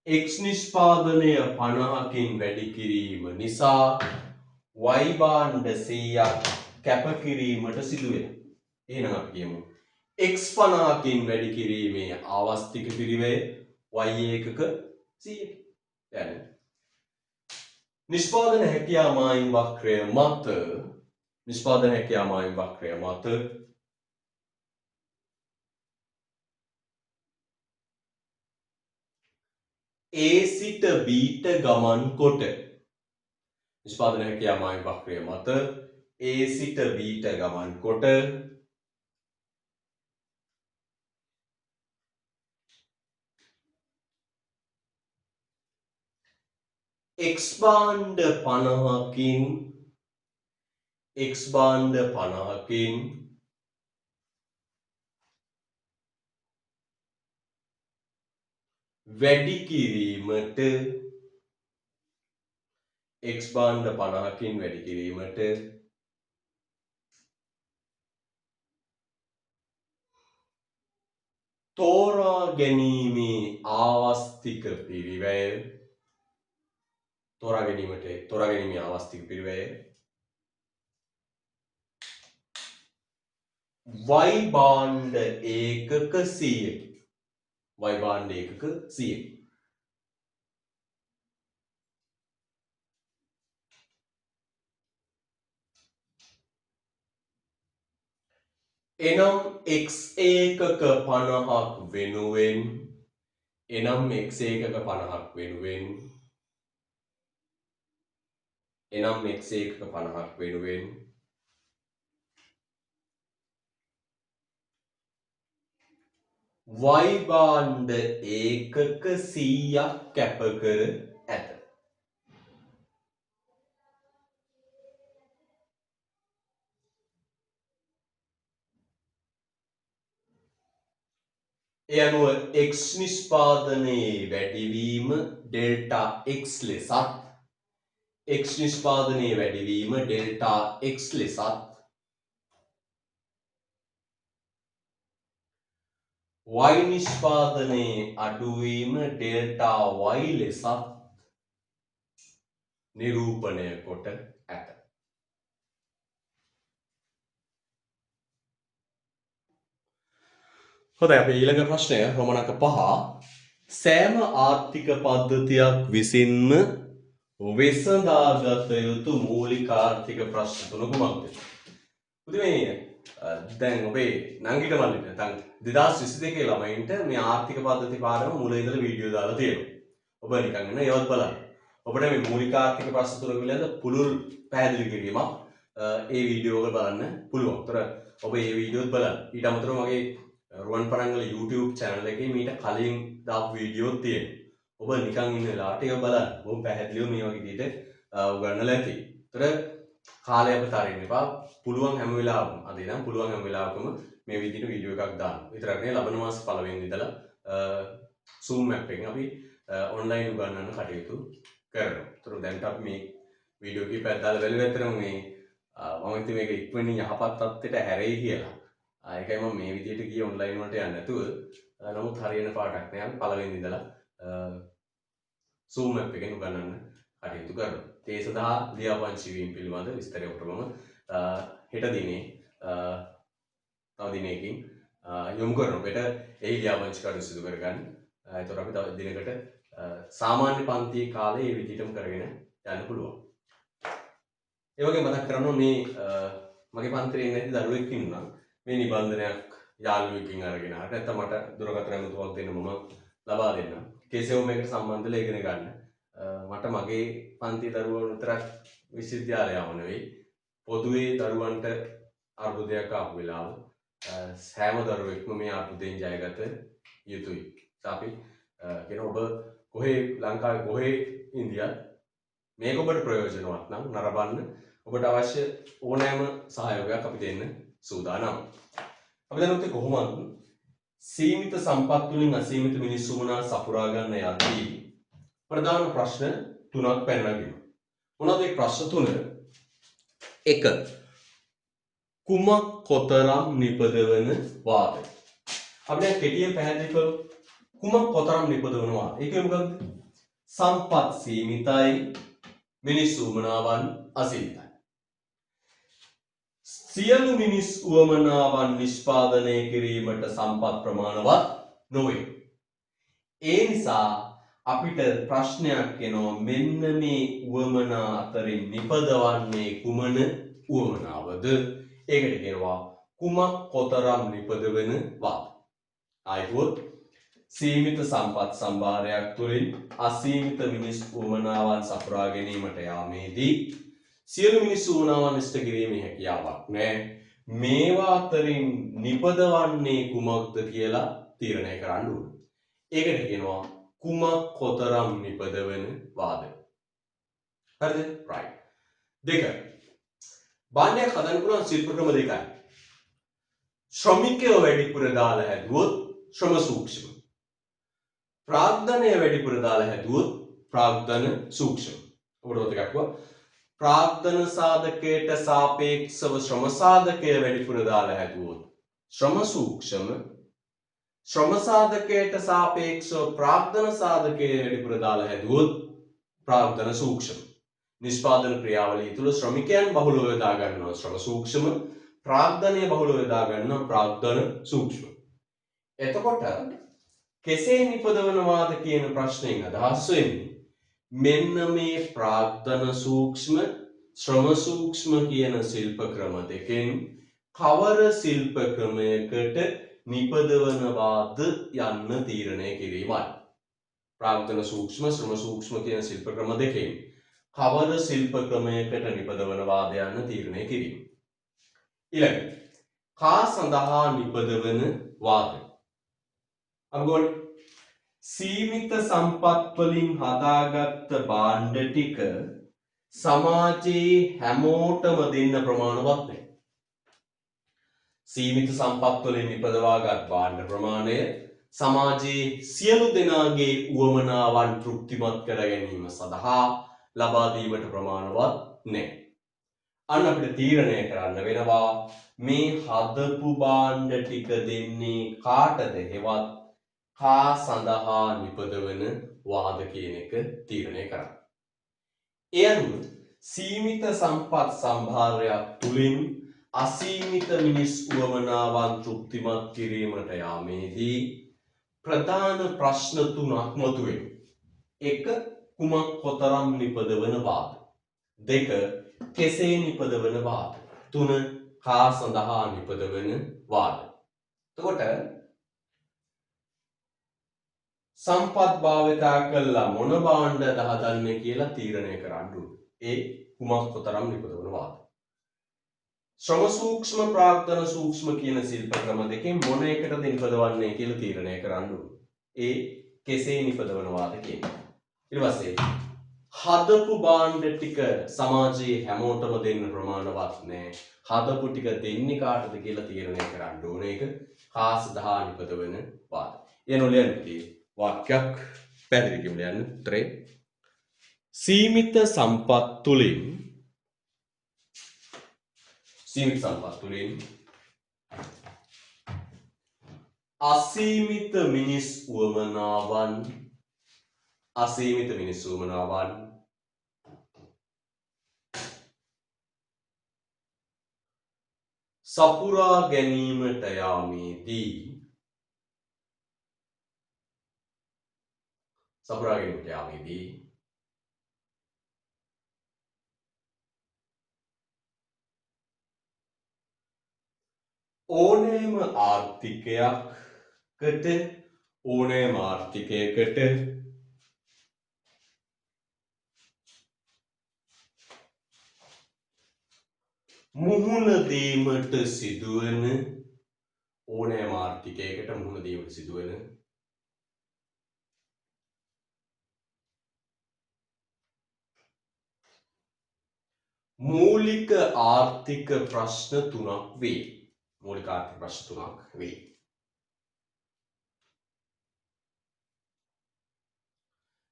A: x නිෂ්පාදනය 50කින් වැඩි කිරීම නිසා y භාණ්ඩ 100ක් කැප කිරීමට සිදු වෙනවා. එහෙනම් අපි කියමු x 50කින් වැඩි කිරීමේ ආවස්තික පිරිවැය y ඒකක 100. දැන් නිෂ්පාදන හැකියා මායිම් වක්‍රය මත A සිට B ට ගමන් කොට නිෂ්පාදන හැකියා මායිම් වක්‍රය මත A සිට B ට ගමන් කොට x භාණ්ඩ 50කින් වැඩි කිරීමට තෝරා ගැනීමේ ආවස්තික පිරිවැය තෝරා ගැනීමේ ආවස්තික පිරිවැය y භාණ්ඩ ඒකක 100 y භාණ්ඩ ඒකක 100 එනම් x ඒකක 50ක් වෙනුවෙන් y භාණ්ඩ ඒකක 100ක් කැප කර ඇත. ඒ අනුව x නිෂ්පාදනයේ වැඩිවීම ඩෙල්ටා x ලෙසත් y නිෂ්පාදනයේ වැඩිවීම ඩෙල්ටා x ලෙසත් y නිෂ්පාදනයේ අඩුවීම ඩෙල්ටා y ලෙසත් නිරූපණය කොට ඇත. හොඳයි අපි ඊළඟ ප්‍රශ්නය රෝමනක 5 සෑම ආර්ථික පද්ධතියක් විසින්ම විසඳාගත යුතු මූලික ආර්ථික ප්‍රශ්න තුන කුමක්ද? පුදුමේ දැන් ඔබේ නංගිට මල්ලිට නැත්නම් 2022 ළමයින්ට මේ ආර්ථික පද්ධති පාඩම මුල ඉඳලා වීඩියෝ දාලා තියෙනවා. ඔබ නිකන් එන්න ඒවත් බලන්න. ඔබට මේ මූලික ආර්ථික ප්‍රශ්න තුන පිළිබඳ පුළුල් පැහැදිලි කිරීමක් ඒ වීඩියෝ වල බලන්න පුළුවන්. ඒතර ඔබ මේ වීඩියෝත් බලන්න. ඊට අමතරව මගේ රුවන් පරංගල YouTube channel එකේ මීට කලින් දාපු වීඩියෝත් තියෙනවා. ඔබ නිකන් ඉන්න වෙලාවට ඒක බලන්න. බොහොම පැහැදිලිව මේ වගේ විදිහට උගන්වලා ඇති. ඒතර කාලය අපත අරින්න එපා. පුළුවන් හැම වෙලාවකම අද ඉඳන් පුළුවන් හැම වෙලාවකම මේ විදිහට වීඩියෝ එකක් දාන්න. විතරක් නෙවෙයි ලබන මාස පළවෙනි ඉඳලා Zoom app එකෙන් අපි online උගන්වන්න කටයුතු කරනවා. ඒතර දැන් අපි මේ වීඩියෝ කීපයක් දාලා බැලුවා ඇත්තටම මේ මම හිතුවේ මේක ඉක්මනින් යහපත් තත්ත්වයට හැරෙයි කියලා. ඒකයි මම මේ විදිහට ගියේ online වලට යන්නේ නැතුව. නමුත් හරියන පාඩක් නෑ. අපි පළවෙනි ඉඳලා Zoom app එකෙන් උගන්වන්න කටයුතු කරනවා. ඒ සඳහා ලියාපදිංචි වීම පිළිබඳ විස්තරයක් මම හෙට දිනේ තව දිනයකින් යොමු කරනවා. අපිට ඒ ලියාපදිංචි කටයුතු සිදු කරගන්න. ඒතකොට අපි තව දිනකට සාමාන්‍ය පන්තියේ කාලේ මේ විදිහටම කරගෙන යන්න පුළුවන්. ඒ වගේ මතක් කරනවා මේ මගේ පන්තියේ ඉන්න ඇති දරුවෙක් ඉන්නවා. මේ නිබන්ධනයක් යාළුවෙක්ගෙන් අරගෙන හරි නැත්නම් මට දුරකථන ඇමතුමක් දෙන්න මම ලබා දෙන්නම්. කෙසේව මේකට සම්බන්ධ වෙලා ඉගෙන ගන්න. මට මගේ පන්ති දරුවෝ විතරක් විශ්වවිද්‍යාලයම නෙවෙයි පොදුවේ දරුවන්ට අර්බුදයක් ආපු වෙලාව සෑම දරුවෙක්ම මේ අර්බුදයෙන් ජයගත යුතුයි. අපි කියන ඔබ කොහේ ලංකාවේ කොහේ ඉන්දියාවේ මේක ඔබට ප්‍රයෝජනවත් නම් නරඹන්න ඔබට අවශ්‍ය ඕනෑම සහයෝගයක් අපි දෙන්න සූදානම්. අපි දැනුත් කොහොමද සීමිත සම්පත් වලින් අසීමිත මිනිස් වුණා සපුරා ගන්න යද්දී ප්‍රධාන ප්‍රශ්න තුනක් පැනනගිනවා. මොනවද ඒ ප්‍රශ්න තුන? 1. කුමක් කොතරම් නිපදවන වාද? අපි දැන් කෙටියෙන් පැහැදිලි කරමු. කුමක් කොතරම් නිපදවන වාද? ඒක මොකක්ද? සම්පත් සීමිතයි, මිනිස් උවමනාවන් අසීමිතයි. සියලු මිනිස් උවමනාවන් නිෂ්පාදනය කිරීමට සම්පත් ප්‍රමාණවත් නොවේ. ඒ නිසා අපිට ප්‍රශ්නයක් එනවා මෙන්න මේ උවමනා අතරින් නිපදවන්නේ කුමන උවමනාවද? ඒකට කියනවා කුමක් කොතරම් නිපදවන වාද. ආයිවොත් සීමිත සම්පත් සම්භාරයක් තුළින් අසීමිත මිනිස් උවමනාවන් සපුරා ගැනීමට යාමේදී සියලු මිනිස් උවමනාවන් ඉෂ්ට කිරීමේ හැකියාවක් නැහැ. මේවා අතරින් නිපදවන්නේ කුමක්ද කියලා තීරණය කරන්න ඕන. ඒකට කියනවා කුමක් කොතරම් නිපදවන වාද. හරිද? right. 2. භාණ්ඩයක් හදන්න පුළුවන් ශිල්ප ක්‍රම දෙකයි. ශ්‍රමිකයෝ වැඩිපුර දාලා හැදුවොත් ශ්‍රම සූක්ෂම. ප්‍රාග්ධනය වැඩිපුර දාලා හැදුවොත් ප්‍රාග්ධන සූක්ෂම. ඔබට ඔතන එකක් ප්‍රාග්ධන සාධකයට සාපේක්ෂව ශ්‍රම සාධකය වැඩිපුර දාලා හැදුවොත් ශ්‍රම සූක්ෂම. ශ්‍රම සාධකයට සාපේක්ෂව ප්‍රාග්ධන සාධකයේ වැඩිපුර දාලා හැදුවොත් ප්‍රාග්ධන සූක්ෂම. නිෂ්පාදන ක්‍රියාවලිය තුළ ශ්‍රමිකයන් බහුලව යොදා ගන්නවා ශ්‍රම සූක්ෂම, ප්‍රාග්ධනය බහුලව යොදා ගන්නවා ප්‍රාග්ධන සූක්ෂම. එතකොට කෙසේ නිපදවනවාද කියන ප්‍රශ්නයෙන් අදහස් වෙන්නේ මෙන්න මේ ප්‍රාග්ධන සූක්ෂම, ශ්‍රම සූක්ෂම කියන ශිල්ප ක්‍රම දෙකෙන් කවර ශිල්ප ක්‍රමයකට නිපදවනවාද යන්න තීරණය කිරීමයි. ප්‍රාග්ධන සූක්ෂම, ශ්‍රම සූක්ෂම කියන ශිල්ප ක්‍රම දෙකෙන් කවර ශිල්ප ක්‍රමයකට නිපදවනවාද යන්න තීරණය කිරීම. ඊළඟ කා සඳහා නිපදවන වාද. අගොල් සීමිත සම්පත් වලින් හදාගත්ත භාණ්ඩ ටික සමාජයේ හැමෝටම දෙන්න ප්‍රමාණවත් නැහැ. සීමිත සම්පත් වලින් නිපදවාගත් භාණ්ඩ ප්‍රමාණය සමාජයේ සියලු දෙනාගේ උවමනාවන් තෘප්තිමත් කර ගැනීම සඳහා ලබා දීමට ප්‍රමාණවත් නැහැ. අන්න අපිට තීරණය කරන්න වෙනවා මේ හදපු භාණ්ඩ ටික දෙන්නේ කාටද හෙවත් කා සඳහා නිපදවන වාද කියන එක තීරණය කරන්න. ඒ අනුව සීමිත සම්පත් සම්භාරයක් තුලින් අසීමිත මිනිස් උවමනාවන් තෘප්තිමත් කිරීමට යාමේදී ප්‍රධාන ප්‍රශ්න තුනක් මතුවේ. 1. කුමක් කොතරම් නිපදවන වාද. 2. කෙසේ නිපදවන වාද. 3. කා සඳහා නිපදවන වාද. එතකොට සම්පත් භාවිතා කළා මොන භාණ්ඩද හදන්නේ කියලා තීරණය කරන්න ඕනේ. ඒ කුමක් කොතරම් නිපදවන වාද. ශ්‍රම සූක්ෂම, ප්‍රාග්ධන සූක්ෂම කියන ශිල්ප ක්‍රම දෙකෙන් මොන එකටද නිපදවන්නේ කියලා තීරණය කරන්න ඕනේ. ඒ කෙසේ නිපදවනවාද කියන්නේ. ඊට පස්සේ හදපු භාණ්ඩ ටික සමාජයේ හැමෝටම දෙන්න ප්‍රමාණවත් නැහැ. හදපු ටික දෙන්නේ කාටද කියලා තීරණය කරන්න ඕනේ. ඒක කා සඳහා නිපදවන වාද. එනොලියන්ටි වාක්‍යයක් පැහැදිලි කිව්ල යන්න උත්තරේ සීමිත සම්පත් තුලින් අසීමිත මිනිස් උවමනාවන් සපුරා ගැනීමට යාමේදී ඕනෑම ආර්ථිකයකට මුහුණ දීමට සිදුවන මූලික ආර්ථික ප්‍රශ්න තුනක් වේ.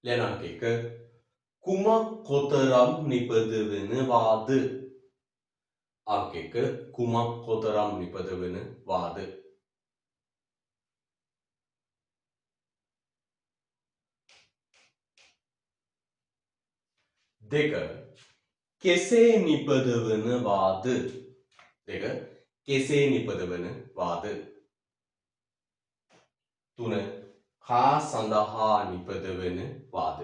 A: ලෙනක් එක කුමක් කොතරම් නිපදවන වාද. අංක එක කුමක් කොතරම් නිපදවන වාද. දෙක කෙසේ නිපදවන වාද. තුන කා සඳහා නිපදවන වාද.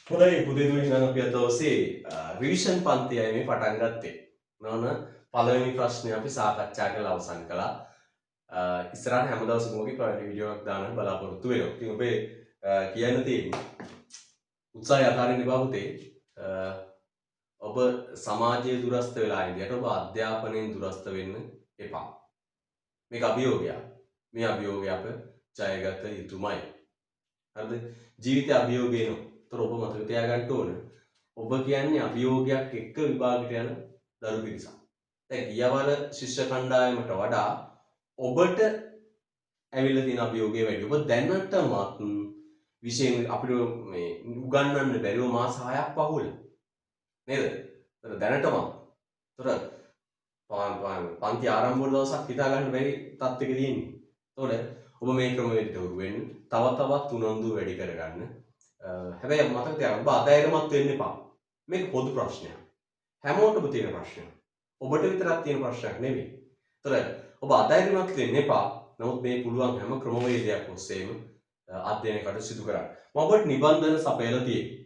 A: හොඳයි පුතේ දුවේ නම් අපි අද දවසේ රිවිෂන් පන්තියයි මේ පටන් ගත්තේ. නෝන පළවෙනි ප්‍රශ්නේ අපි සාකච්ඡා කරලා අවසන් කළා. ඉස්සරහට හැම දවසකම වගේ ප්‍රයිවට් වීඩියෝ එකක් දාන්න බලාපොරොත්තු වෙනවා. ඉතින් ඔබේ කියන්න තියෙන්නේ උත්සාහය අතාරින්න එපා පුතේ. ඔබ සමාජයේ දුරස්ත වෙලා ඉඳියට ඔබ අධ්‍යාපනයෙන් දුරස්ත වෙන්න එපා. මේක අභියෝගයක්. මේ අභියෝගය අප ජයගත යුතුමයි. හරිද? ජීවිතය අභියෝගේන. ඒතර ඔබ මතක තියාගන්න ඕන. ඔබ කියන්නේ අභියෝගයක් එක්ක විභාගයට යන දරු පිරිසක්. දැන් ගියවර ශිෂ්‍ය කණ්ඩායමට වඩා ඔබට ඇවිල්ලා තියෙන අභියෝගය වැඩි. ඔබ දැනටමත් විශේෂයෙන් අපිට මේ උගන්වන්න බැරිව මාස 6ක් පහුවෙලා. නේද? ඒතර දැනටමත් තොර පන්ති ආරම්භ වුණ දවසක් හිතා ගන්න බැරි තත්ත්වයක තියෙන්නේ. එතකොට ඔබ මේ ක්‍රමවේදයට උරු වෙන්න තව තවත් උනන්දු වැඩි කරගන්න. හැබැයි මතක තියාගන්න ඔබ අධෛර්යමත් වෙන්න එපා. මේක පොදු ප්‍රශ්නයක්. හැමෝටම තියෙන ප්‍රශ්නයක්. ඔබට විතරක් තියෙන ප්‍රශ්නයක් නෙවෙයි. එතකොට ඔබ අධෛර්යමත් වෙන්න එපා. නමුත් මේ පුළුවන් හැම ක්‍රමවේදයක් ඔස්සේම අධ්‍යයනයකට සිදු කරන්න. මම ඔබට නිබන්ධන සපයලා තියෙන්නේ.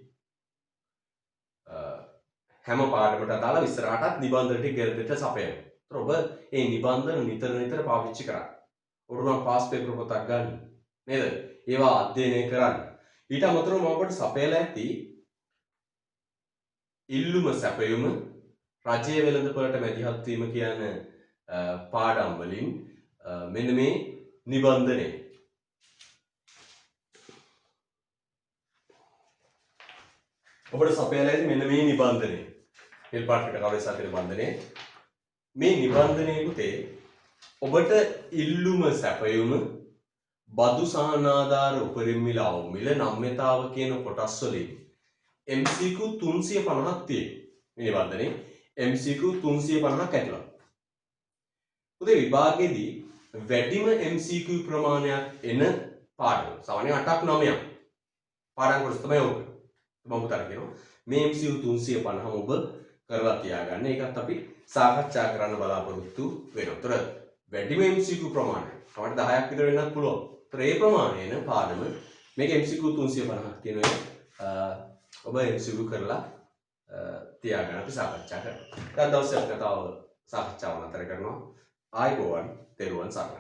A: හැම පාඩමකට අදාළ ඉස්සරහටත් නිබන්ධන ටික ගෙරදෙට සපයනවා. ඒතර ඔබ මේ නිබන්ධන නිතර පාවිච්චි කරන්න. ඔබට නම් පාස් පේපර් පොතක් ගන්න. නේද? ඒවා අධ්‍යයනය කරන්න. ඊට අමතරව මම ඔබට සපයලා ඇති ඉල්ලුම සැපයුම රජයේ වෙළඳපොළට මැදිහත් වීම කියන පාඩම් වලින් මෙන්න මේ නිබන්ධනය ඔබට සපයලා ඇති මෙන්න මේ නිබන්ධනය. මෙල් පාටකට කවරේ සාකේ නිබන්ධනය. මේ නිබන්ධනයේ පුතේ ඔබට ඉල්ලුම සැපයුම බදු සහනාධාර උපරිම මිල අවම මිල නම්‍යතාව කියන කොටස් වලින් MCQ 350ක් තියෙනවා. මේ නිබන්ධනේ MCQ 350ක් ඇතුළත්. පුතේ විභාගයේදී වැඩිම MCQ ප්‍රමාණයක් එන පාඩම සාමාන්‍යයෙන් 8ක් 9ක් පාඩම් කොටස් තමයි ඕක. මම උතර කියනවා මේ MCQ 350ම ඔබ කරලා තියාගන්න. ඒකත් අපි සාකච්ඡා කරන්න බලාපොරොත්තු වෙනවා. ඒතර වැඩිම MCQ ප්‍රමාණය තමයි 10ක් විතර වෙන්නත් පුළුවන්. ඒතර ඒ ප්‍රමාණයන පාඩම මේක MCQ 350ක් තියෙනවා. ඔබ MCQ කරලා තියාගන්න අපි සාකච්ඡා කරනවා. දැන් දවසේ අපි කතාව සාකච්ඡාව නතර කරනවා. ආයුබෝවන් තෙරුවන් සරණයි.